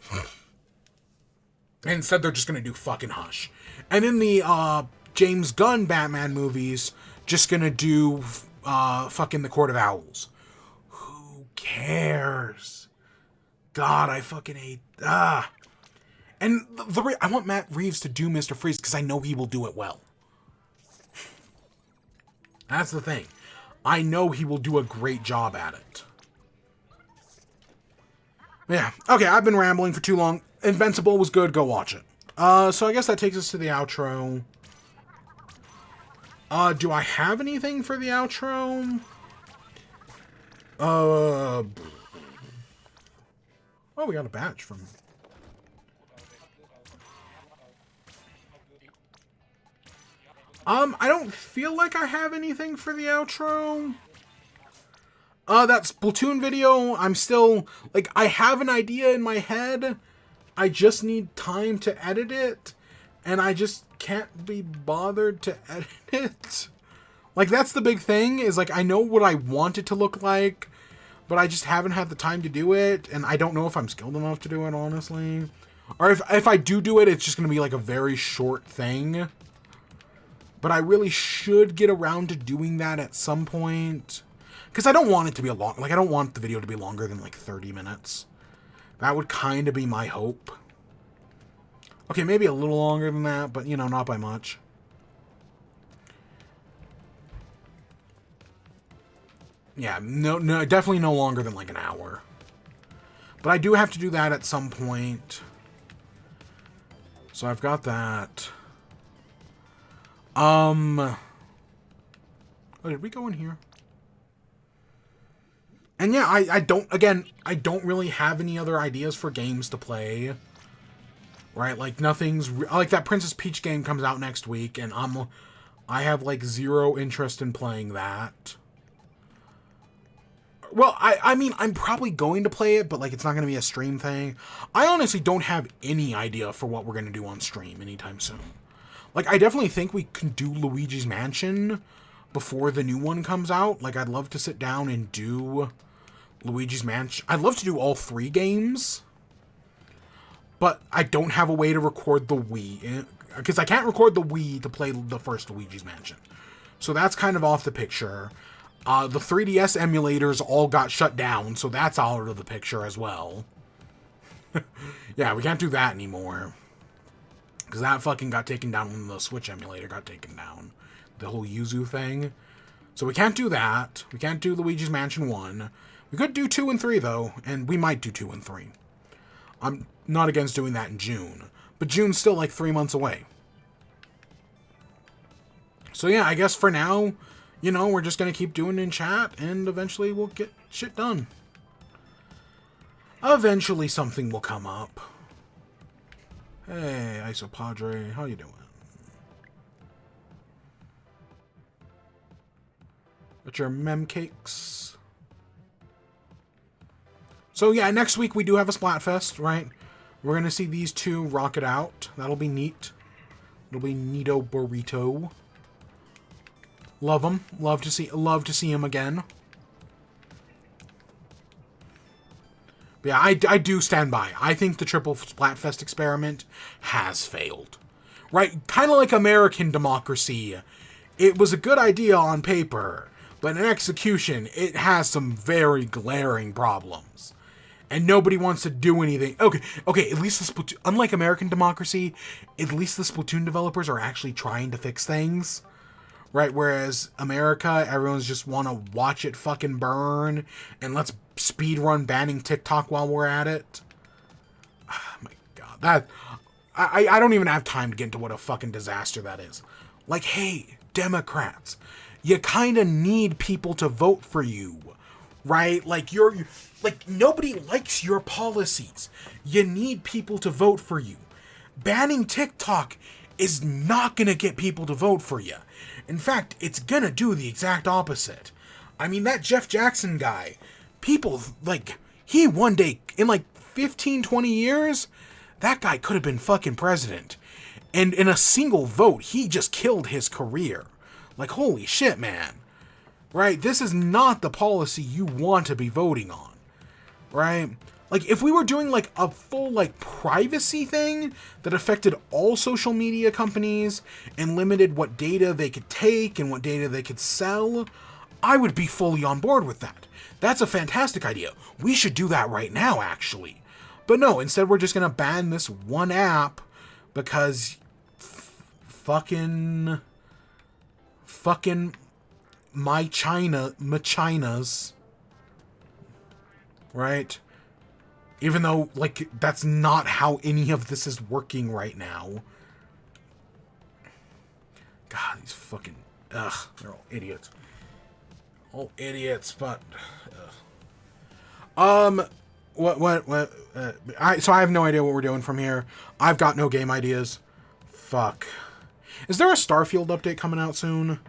And instead, they're just going to do fucking Hush. And in the James Gunn Batman movies, just going to do fucking The Court of Owls. Who cares? God, I fucking hate... And I want Matt Reeves to do Mr. Freeze because I know he will do it well. That's the thing. I know he will do a great job at it. Yeah. Okay, I've been rambling for too long. Invincible was good. Go watch it. So I guess that takes us to the outro. Do I have anything for the outro? Oh, we got a badge from... I don't feel like I have anything for the outro. That Splatoon video, I'm still, like, I have an idea in my head. I just need time to edit it. And I just can't be bothered to edit it. Like, that's the big thing, is, like, I know what I want it to look like, but I just haven't had the time to do it. And I don't know if I'm skilled enough to do it, honestly. Or if I do it, it's just going to be, like, a very short thing. But I really should get around to doing that at some point. Because I don't want it to be I don't want the video to be longer than, like, 30 minutes. That would kind of be my hope. Okay, maybe a little longer than that, but, you know, not by much. Yeah, no, definitely no longer than, like, an hour. But I do have to do that at some point. So I've got that. Oh, did we go in here? And yeah, I don't really have any other ideas for games to play. Right? Like, nothing's... like, that Princess Peach game comes out next week, and I have, like, zero interest in playing that. Well, I mean, I'm probably going to play it, but, like, it's not going to be a stream thing. I honestly don't have any idea for what we're going to do on stream anytime soon. Like, I definitely think we can do Luigi's Mansion before the new one comes out. Like, I'd love to sit down and do Luigi's Mansion. I'd love to do all 3 games. But I don't have a way to record the Wii. Because I can't record the Wii to play the first Luigi's Mansion. So that's kind of off the picture. The 3DS emulators all got shut down, so that's out of the picture as well. Yeah, we can't do that anymore. Because that fucking got taken down when the Switch emulator got taken down. The whole Yuzu thing. So we can't do that. We can't do Luigi's Mansion 1. We could do 2 and 3, though. And we might do 2 and 3. I'm not against doing that in June. But June's still like 3 months away. So yeah, I guess for now, you know, we're just going to keep doing it in chat. And eventually we'll get shit done. Eventually something will come up. Hey, Isopadre, how you doing? Got your mem cakes. So yeah, next week we do have a Splatfest, right? We're gonna see these two rock it out. That'll be neat. It'll be neato burrito. Love him. Love to see him again. But yeah, I do stand by. I think the Triple Splatfest experiment has failed. Right? Kind of like American democracy. It was a good idea on paper, but in execution, it has some very glaring problems. And nobody wants to do anything. Okay, at least the Splatoon, unlike American democracy, at least the Splatoon developers are actually trying to fix things. Right, whereas America, everyone's just want to watch it fucking burn, and let's speedrun banning TikTok while we're at it. Oh my god, I don't even have time to get into what a fucking disaster that is. Like, hey, Democrats, you kind of need people to vote for you, right? Like, nobody likes your policies. You need people to vote for you. Banning TikTok is not going to get people to vote for you. In fact, it's going to do the exact opposite. I mean, that Jeff Jackson guy, people, like, he one day, in like 15, 20 years, that guy could have been fucking president. And in a single vote, he just killed his career. Like, holy shit, man. Right? This is not the policy you want to be voting on. Right? Like, if we were doing, like, a full, like, privacy thing that affected all social media companies and limited what data they could take and what data they could sell, I would be fully on board with that. That's a fantastic idea. We should do that right now, actually. But no, instead we're just going to ban this one app because fucking my Chinas, right? Even though, like, that's not how any of this is working right now. God, these fucking... Ugh, they're all idiots. All idiots, but... So I have no idea what we're doing from here. I've got no game ideas. Fuck. Is there a Starfield update coming out soon?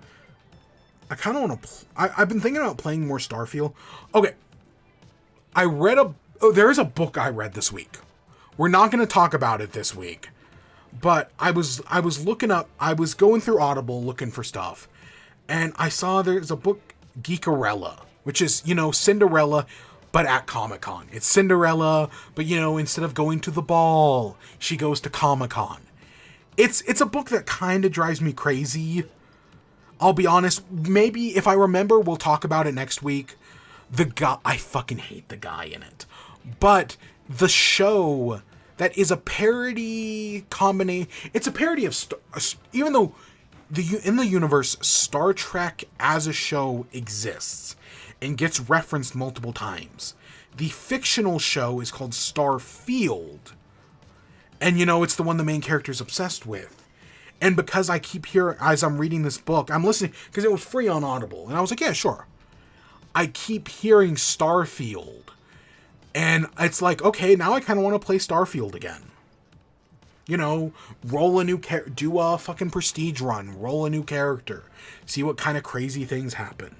I kind of want to... I've been thinking about playing more Starfield. Okay. There is a book I read this week. We're not going to talk about it this week. But I was looking up... I was going through Audible looking for stuff. And I saw there's a book, Geekarella. Which is, Cinderella... but at Comic-Con. It's Cinderella, but, instead of going to the ball, she goes to Comic-Con. It's a book that kind of drives me crazy. I'll be honest, maybe if I remember, we'll talk about it next week. I fucking hate the guy in it. But the show that is a parody combination, it's a parody of, even though in the universe, Star Trek as a show exists and gets referenced multiple times. The fictional show is called Starfield. And, it's the one the main character is obsessed with. And because I keep hearing, as I'm reading this book, I'm listening, because it was free on Audible. And I was like, yeah, sure. I keep hearing Starfield. And it's like, okay, now I kind of want to play Starfield again. Roll a new do a fucking prestige run, roll a new character, see what kind of crazy things happen.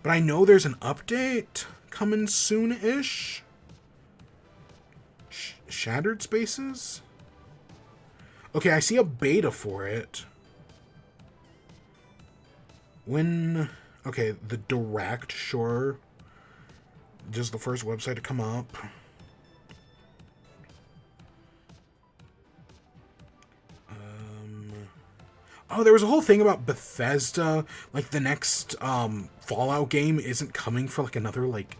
But I know there's an update coming soon-ish. Shattered Spaces? Okay, I see a beta for it. Okay, the Direct, sure. Just the first website to come up. Oh, there was a whole thing about Bethesda. Like, the next Fallout game isn't coming for, like, another, like...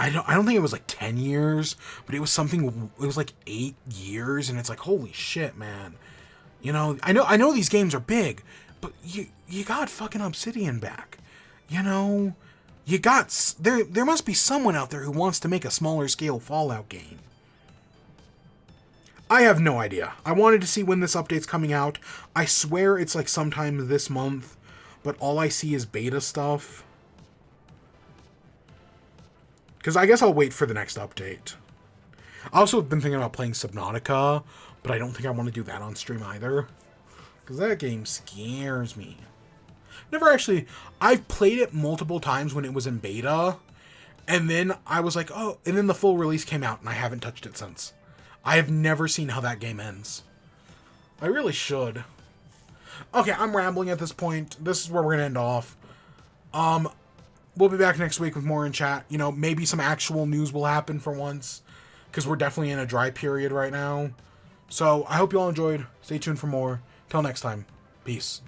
I don't think it was, like, 10 years. But it was something... It was, like, 8 years. And it's like, holy shit, man. I know these games are big. But you got fucking Obsidian back. You got... There must be someone out there who wants to make a smaller scale Fallout game. I have no idea. I wanted to see when this update's coming out. I swear it's like sometime this month, but all I see is beta stuff. Because I guess I'll wait for the next update. I also have been thinking about playing Subnautica, but I don't think I want to do that on stream either. Because that game scares me. I've played it multiple times when it was in beta, and then I was like, oh, and then the full release came out, and I haven't touched it since. I have never seen how that game ends. I really should. Okay, I'm rambling at this point. This is where we're gonna end off. We'll be back next week with more in chat. You know, maybe some actual news will happen for once, because we're definitely in a dry period right now. So I hope you all enjoyed. Stay tuned for more. Till next time. Peace.